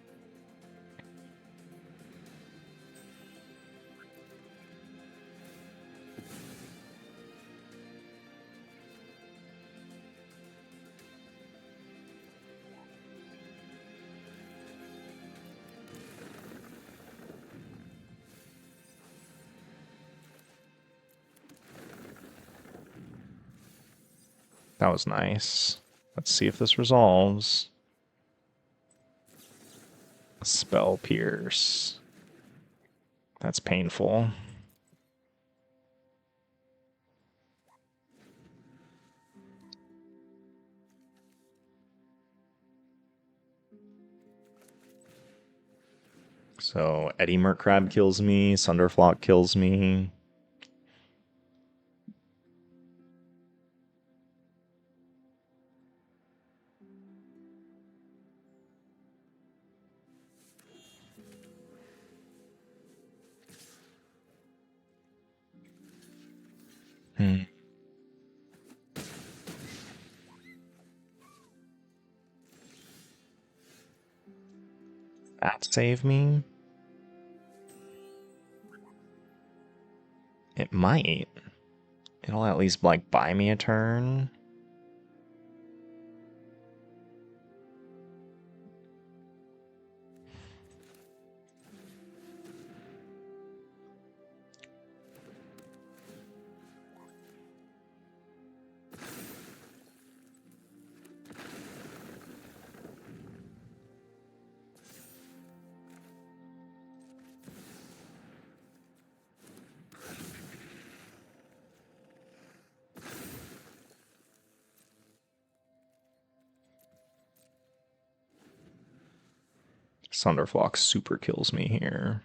That was nice. Let's see if this resolves. Spell Pierce. That's painful. So Temur Crab kills me, Sunderflock kills me. That save me? It might. It'll at least, like, buy me a turn. Sunderflock super kills me here.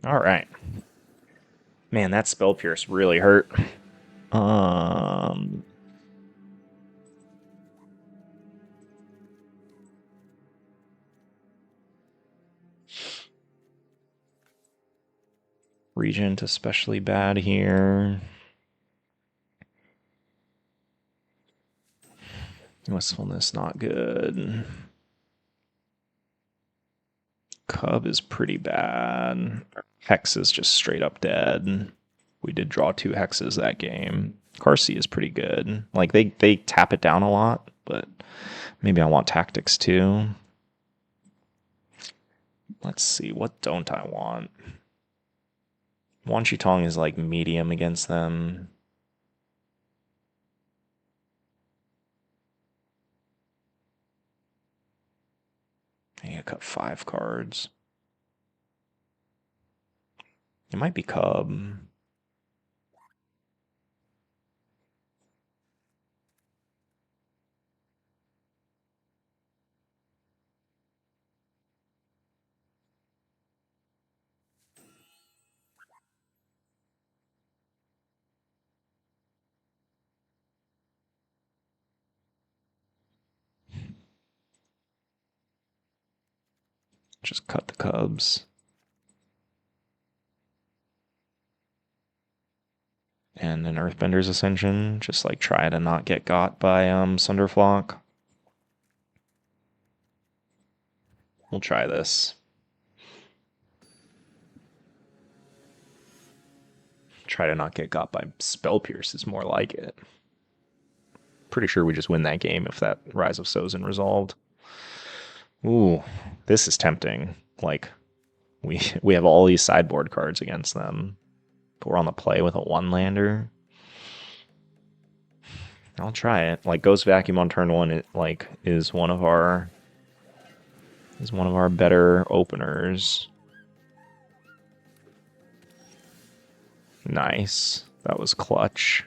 Alright. Man, that Spell Pierce really hurt. Regent especially bad here. Wistfulness not good. Cub is pretty bad. Hex is just straight up dead. We did draw 2 hexes that game. Qarsi is pretty good. Like, they tap it down a lot, but maybe I want tactics too. Let's see, what don't I want? Wan Shi Tong is like medium against them. to cut 5 cards. It might be Cub. Just cut the Cubs. And an Earthbender's Ascension. Just like try to not get got by Sunderflock. We'll try this. Try to not get got by Spell Pierce is more like it. Pretty sure we just win that game if that Rise of Sozin resolved. Ooh, this is tempting. Like, we have all these sideboard cards against them. But we're on the play with a 1-lander. I'll try it. Like, Ghost Vacuum on turn 1 is one of our better openers. Nice. That was clutch.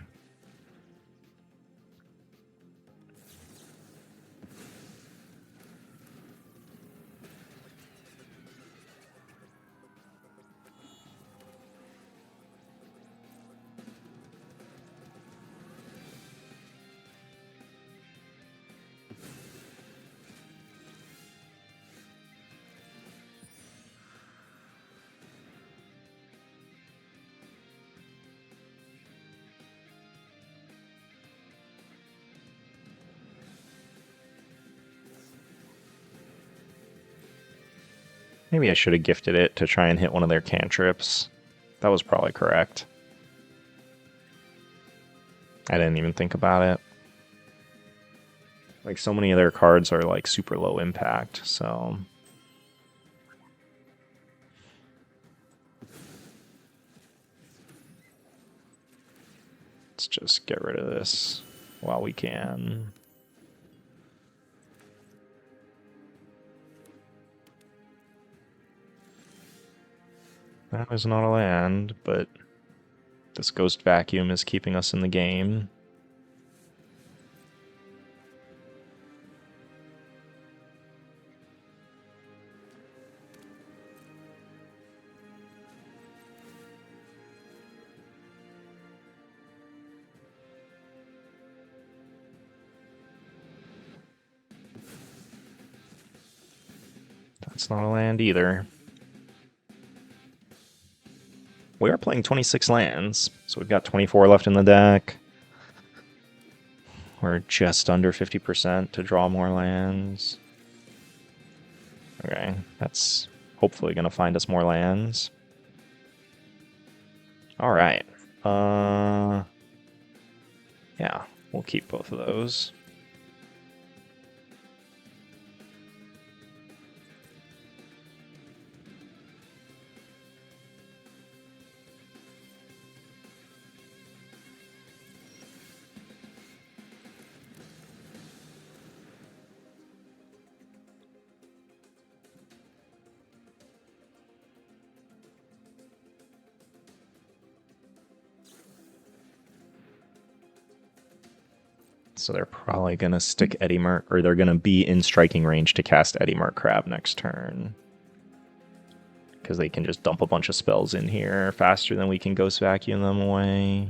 Maybe I should have gifted it to try and hit one of their cantrips. That was probably correct. I didn't even think about it. Like, so many of their cards are like super low impact, so... Let's just get rid of this while we can. That is not a land, but this Ghost Vacuum is keeping us in the game. That's not a land either. We are playing 26 lands, so we've got 24 left in the deck. We're just under 50% to draw more lands. Okay, that's hopefully going to find us more lands. Alright. Yeah, we'll keep both of those. So they're probably going to stick Eddie Merc, or they're going to be in striking range to cast Eddie Merc Crab next turn. Because they can just dump a bunch of spells in here faster than we can Ghost Vacuum them away.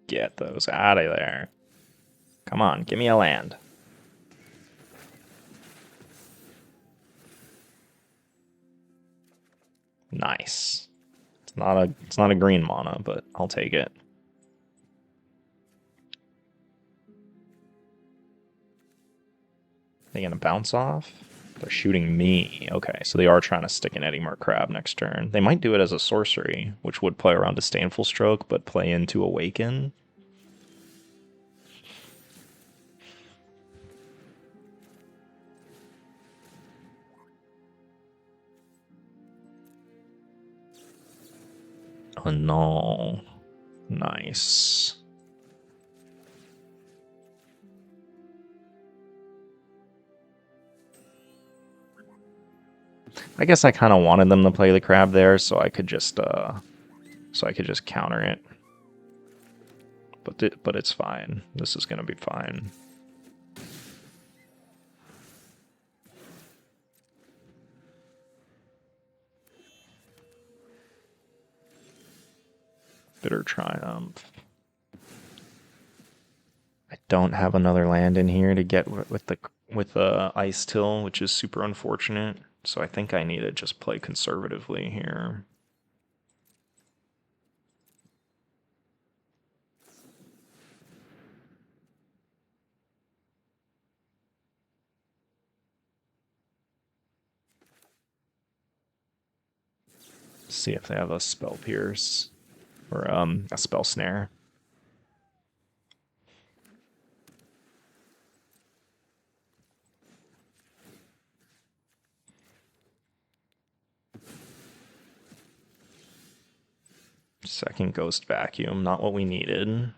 Get those out of there. Come on, give me a land. Nice. It's not a green mana, but I'll take it. They gonna bounce off? They're shooting me. Okay, so they are trying to stick an Eddy Crab next turn. They might do it as a sorcery, which would play around Disdainful Stroke, but play into Awaken. Oh no. Nice. I guess I kind of wanted them to play the crab there, so I could just counter it. But it's fine. This is gonna be fine. Bitter Triumph. I don't have another land in here to get with Icetill, which is super unfortunate. So I think I need to just play conservatively here. See if they have a Spell Pierce or a Spell Snare. Second Ghost Vacuum, not what we needed.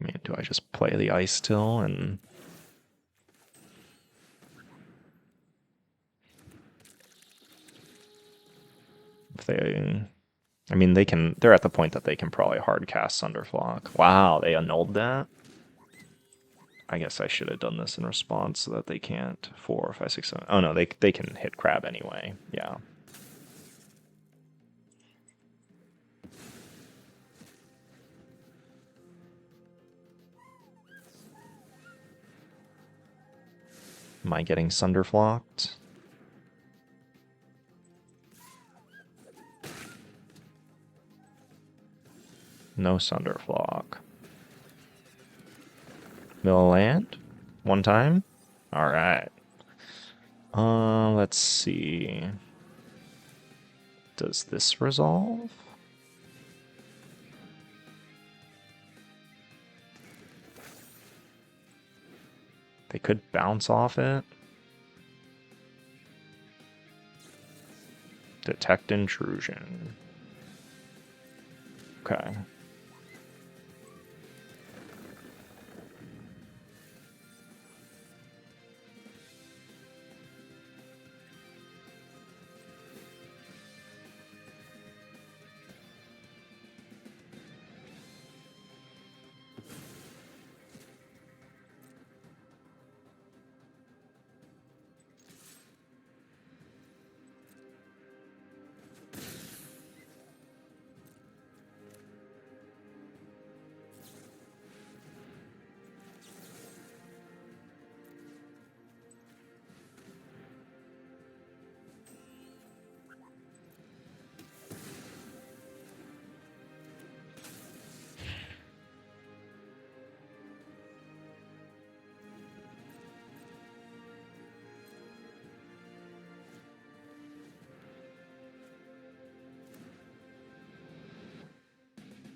I mean, do I just play the Icetill and... If they... I mean, they're at the point that they can probably hard cast Sunderflock. Wow, they annulled that? I guess I should have done this in response so that they can't 4, 5, 6, 7. Oh no, they can hit crab anyway. Yeah. Am I getting Sunderflocked? No Sunderflock. Mill land? One time? Alright. Let's see. Does this resolve? They could bounce off it. Detect intrusion. Okay.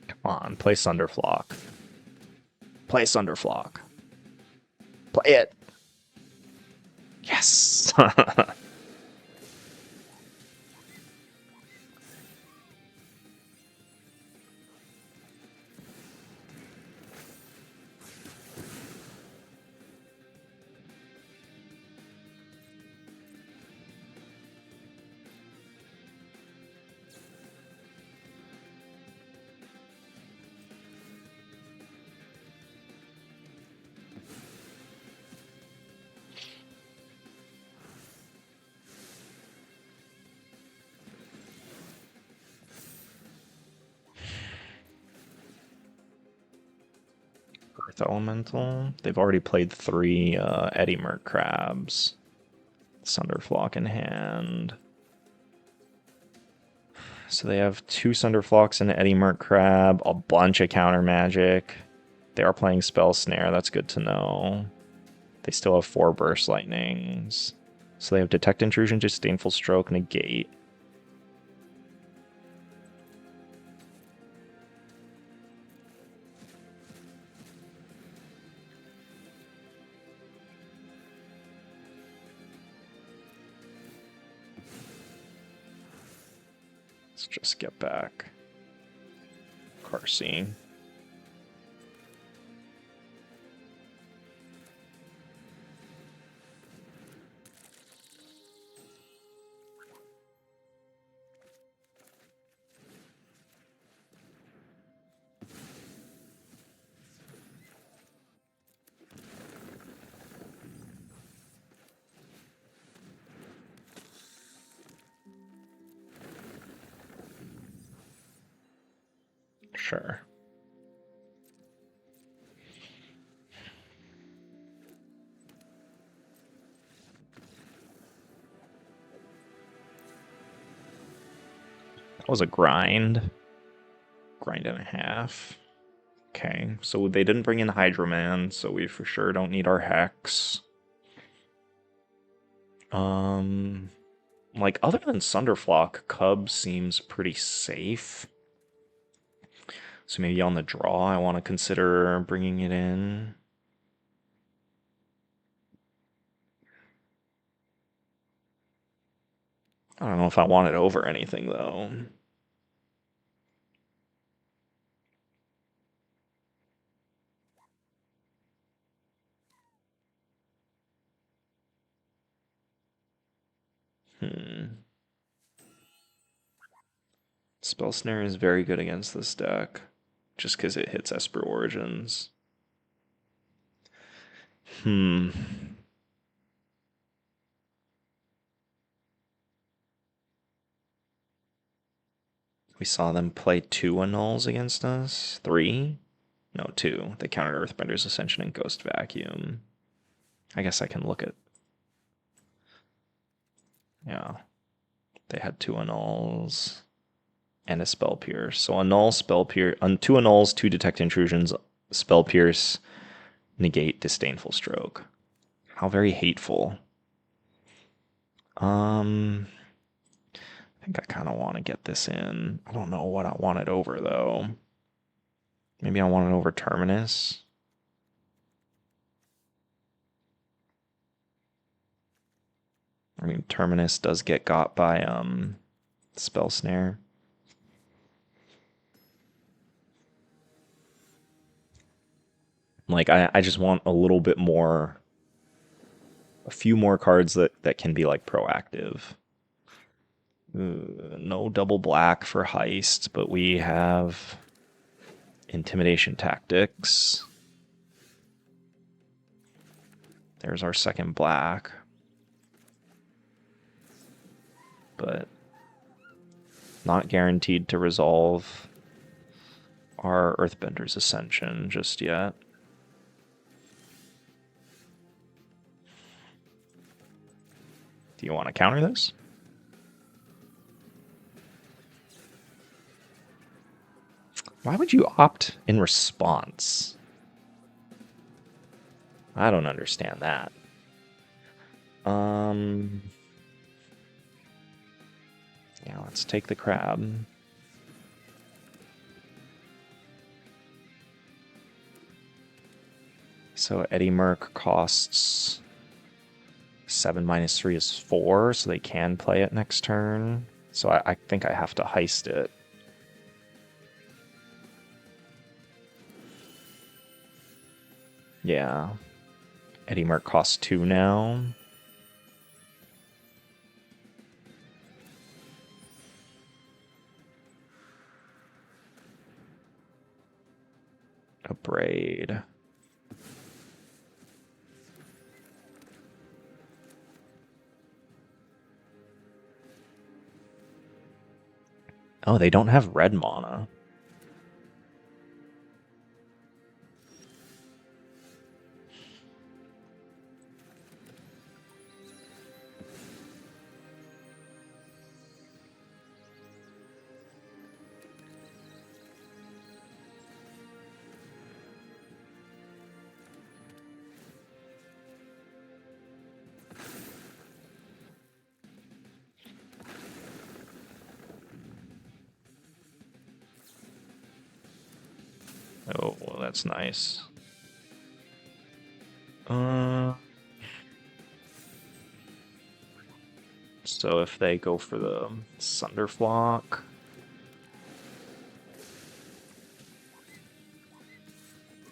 Come on, play Sunderflock. Play Sunderflock. Play it. Yes. Earth Elemental. They've already played 3 Eddymer Crabs. Sunderflock in hand. So they have 2 Sunderflocks and an Eddymer Crab, a bunch of counter magic. They are playing Spell Snare, that's good to know. They still have 4 Burst Lightnings. So they have Detect Intrusion, Disdainful Stroke, Negate. Let's just get back Qarsi. Sure. That was a grind. Grind and a half. Okay, so they didn't bring in Hydro-Man, so we for sure don't need our Hex. Like, other than Sunderflock, Cub seems pretty safe. So maybe on the draw, I want to consider bringing it in. I don't know if I want it over anything, though. Spell Snare is very good against this deck, just because it hits Esper Origins. We saw them play 2 Annuls against us. 3? No, 2. They countered Earthbender's Ascension and Ghost Vacuum. I guess I can look at... Yeah. They had 2 Annuls and a Spell Pierce. So Annull, Spell Pierce... 2 Annuls, 2 Detect Intrusions, Spell Pierce, negate Disdainful Stroke. How very hateful. I think I kind of want to get this in. I don't know what I want it over, though. Maybe I want it over Terminus. I mean, Terminus does get got by Spell Snare. Like, I just want a little bit more... A few more cards that can be, like, proactive. No double black for Heist, but we have Intimidation Tactics. There's our second black. But not guaranteed to resolve our Earthbender's Ascension just yet. Do you want to counter this? Why would you opt in response? I don't understand that. Yeah, let's take the crab. So Eddymer costs 7 minus 3 is 4, so they can play it next turn. So I think I have to heist it. Yeah. Eddymer costs 2 now. A braid. Oh, they don't have red mana. Oh, well, that's nice. So if they go for the Sunderflock,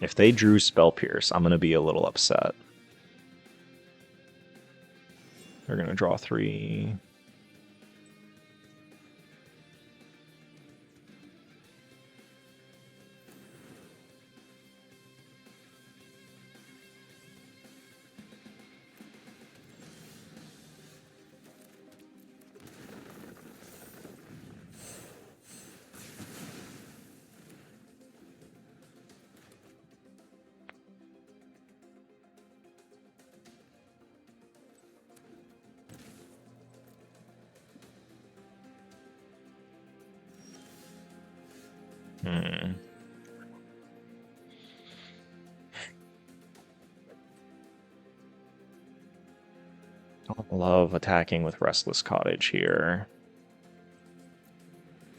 if they drew Spell Pierce, I'm gonna be a little upset. They're gonna draw 3. Don't love attacking with Restless Cottage here.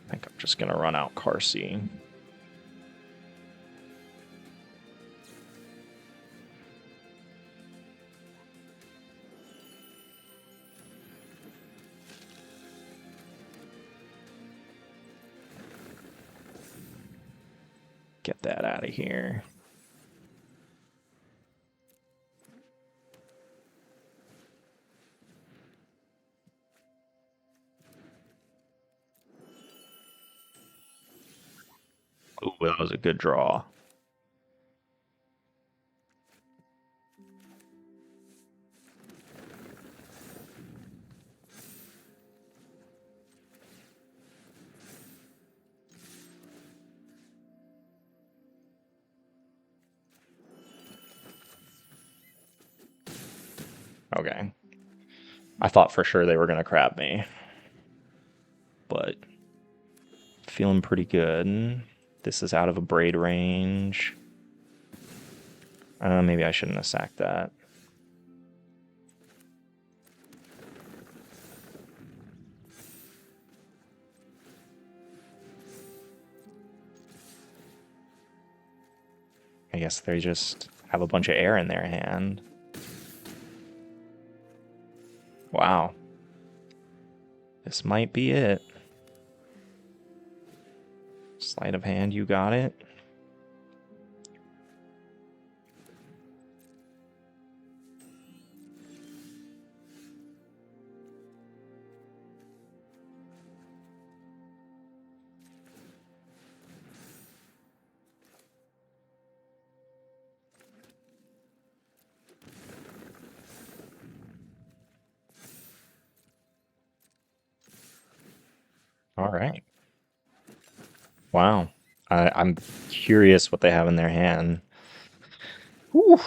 I think I'm just gonna run out Qarsi. Get that out of here. Ooh, that was a good draw. Okay. I thought for sure they were going to crab me. But feeling pretty good. This is out of a braid range. Maybe I shouldn't have sacked that. I guess they just have a bunch of air in their hand. Wow. This might be it. Sleight of hand, you got it. All right. Wow. I'm curious what they have in their hand. Whew.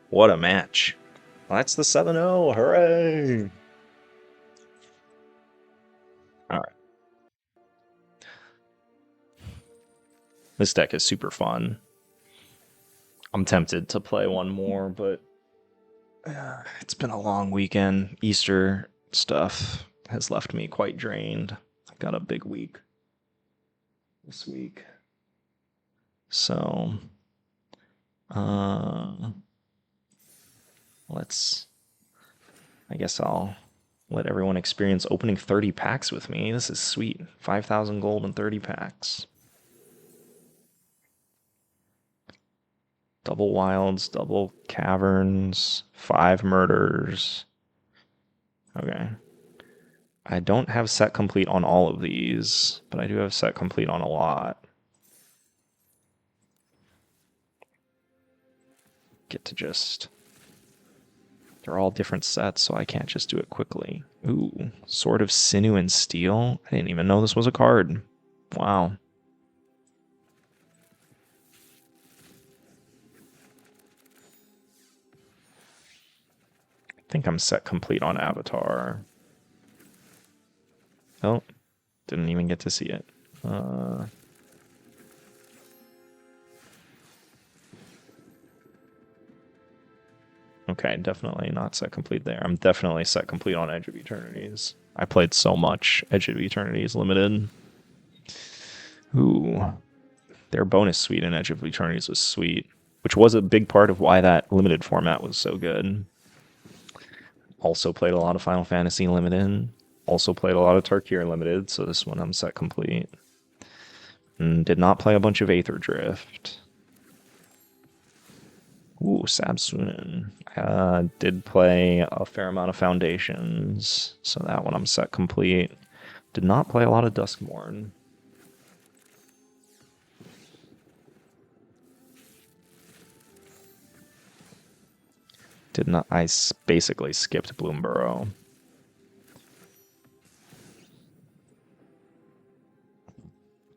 What a match. Well, that's the 7-0. Hooray! All right. This deck is super fun. I'm tempted to play one more, but it's been a long weekend. Easter stuff has left me quite drained. I got a big week this week. So, I guess I'll let everyone experience opening 30 packs with me. This is sweet. 5,000 gold and 30 packs. Double wilds, double caverns, 5 murders. Okay. I don't have set complete on all of these, but I do have set complete on a lot. Get to just... They're all different sets, so I can't just do it quickly. Ooh, Sword of Sinew and Steel? I didn't even know this was a card. Wow. I think I'm set complete on Avatar. Oh, didn't even get to see it. Okay, definitely not set complete there. I'm definitely set complete on Edge of Eternities. I played so much Edge of Eternities Limited. Ooh. Their bonus suite in Edge of Eternities was sweet, which was a big part of why that limited format was so good. Also played a lot of Final Fantasy Limited. Also played a lot of Tarkir Limited, so this one I'm set complete. And did not play a bunch of Aether Drift. Ooh, Sabsunin. Did play a fair amount of Foundations, so that one I'm set complete. Did not play a lot of Duskmourn. Did not. I basically skipped Bloomburrow.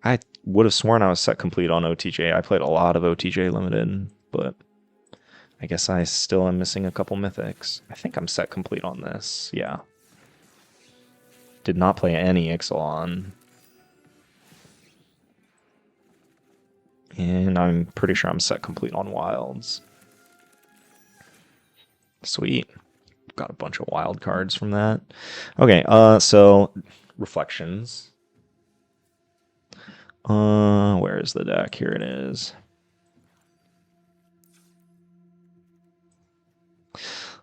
I would have sworn I was set complete on OTJ. I played a lot of OTJ Limited, but I guess I still am missing a couple mythics. I think I'm set complete on this. Yeah. Did not play any Ixalan. And I'm pretty sure I'm set complete on Wilds. Sweet. Got a bunch of wild cards from that. Okay, so reflections. Where is the deck? Here it is.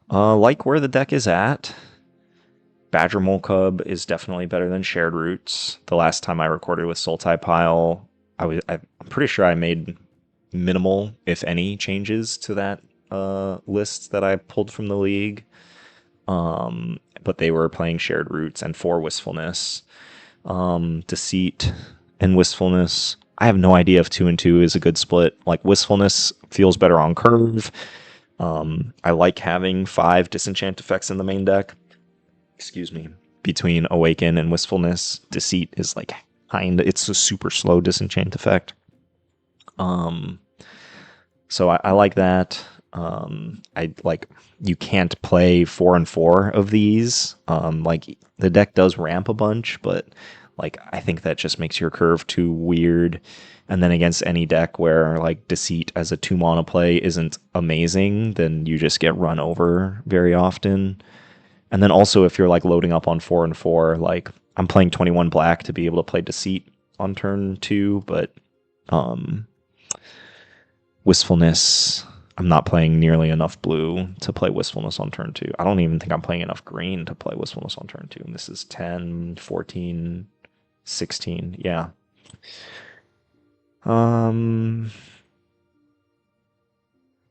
Like where the deck is at. Badgermole Cub is definitely better than Shared Roots. The last time I recorded with Sultai Pile, I'm pretty sure I made minimal, if any, changes to that list that I pulled from the league. But they were playing Shared Roots and 4 Wistfulness. Deceit and Wistfulness. I have no idea if 2 and 2 is a good split. Like, Wistfulness feels better on curve. I like having 5 disenchant effects in the main deck. Excuse me. Between Awaken and Wistfulness, Deceit is like it's a super slow disenchant effect. So I like that. I like you can't play 4 and 4 of these. Like the deck does ramp a bunch, but like I think that just makes your curve too weird. And then against any deck where like Deceit as a 2 mana play isn't amazing, then you just get run over very often. And then also if you're like loading up on 4 and 4, like I'm playing 21 black to be able to play Deceit on turn 2, but Wistfulness, I'm not playing nearly enough blue to play Wistfulness on turn 2. I don't even think I'm playing enough green to play Wistfulness on turn 2. And this is 10, 14, 16. Yeah. But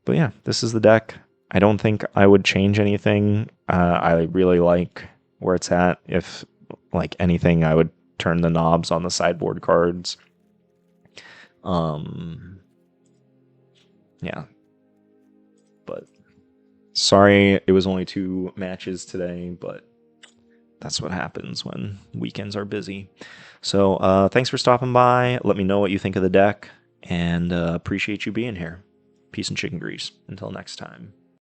yeah, this is the deck. I don't think I would change anything. I really like where it's at. If like anything, I would turn the knobs on the sideboard cards. Yeah. But sorry, it was only 2 matches today, but that's what happens when weekends are busy. So thanks for stopping by. Let me know what you think of the deck, and appreciate you being here. Peace and chicken grease. Until next time.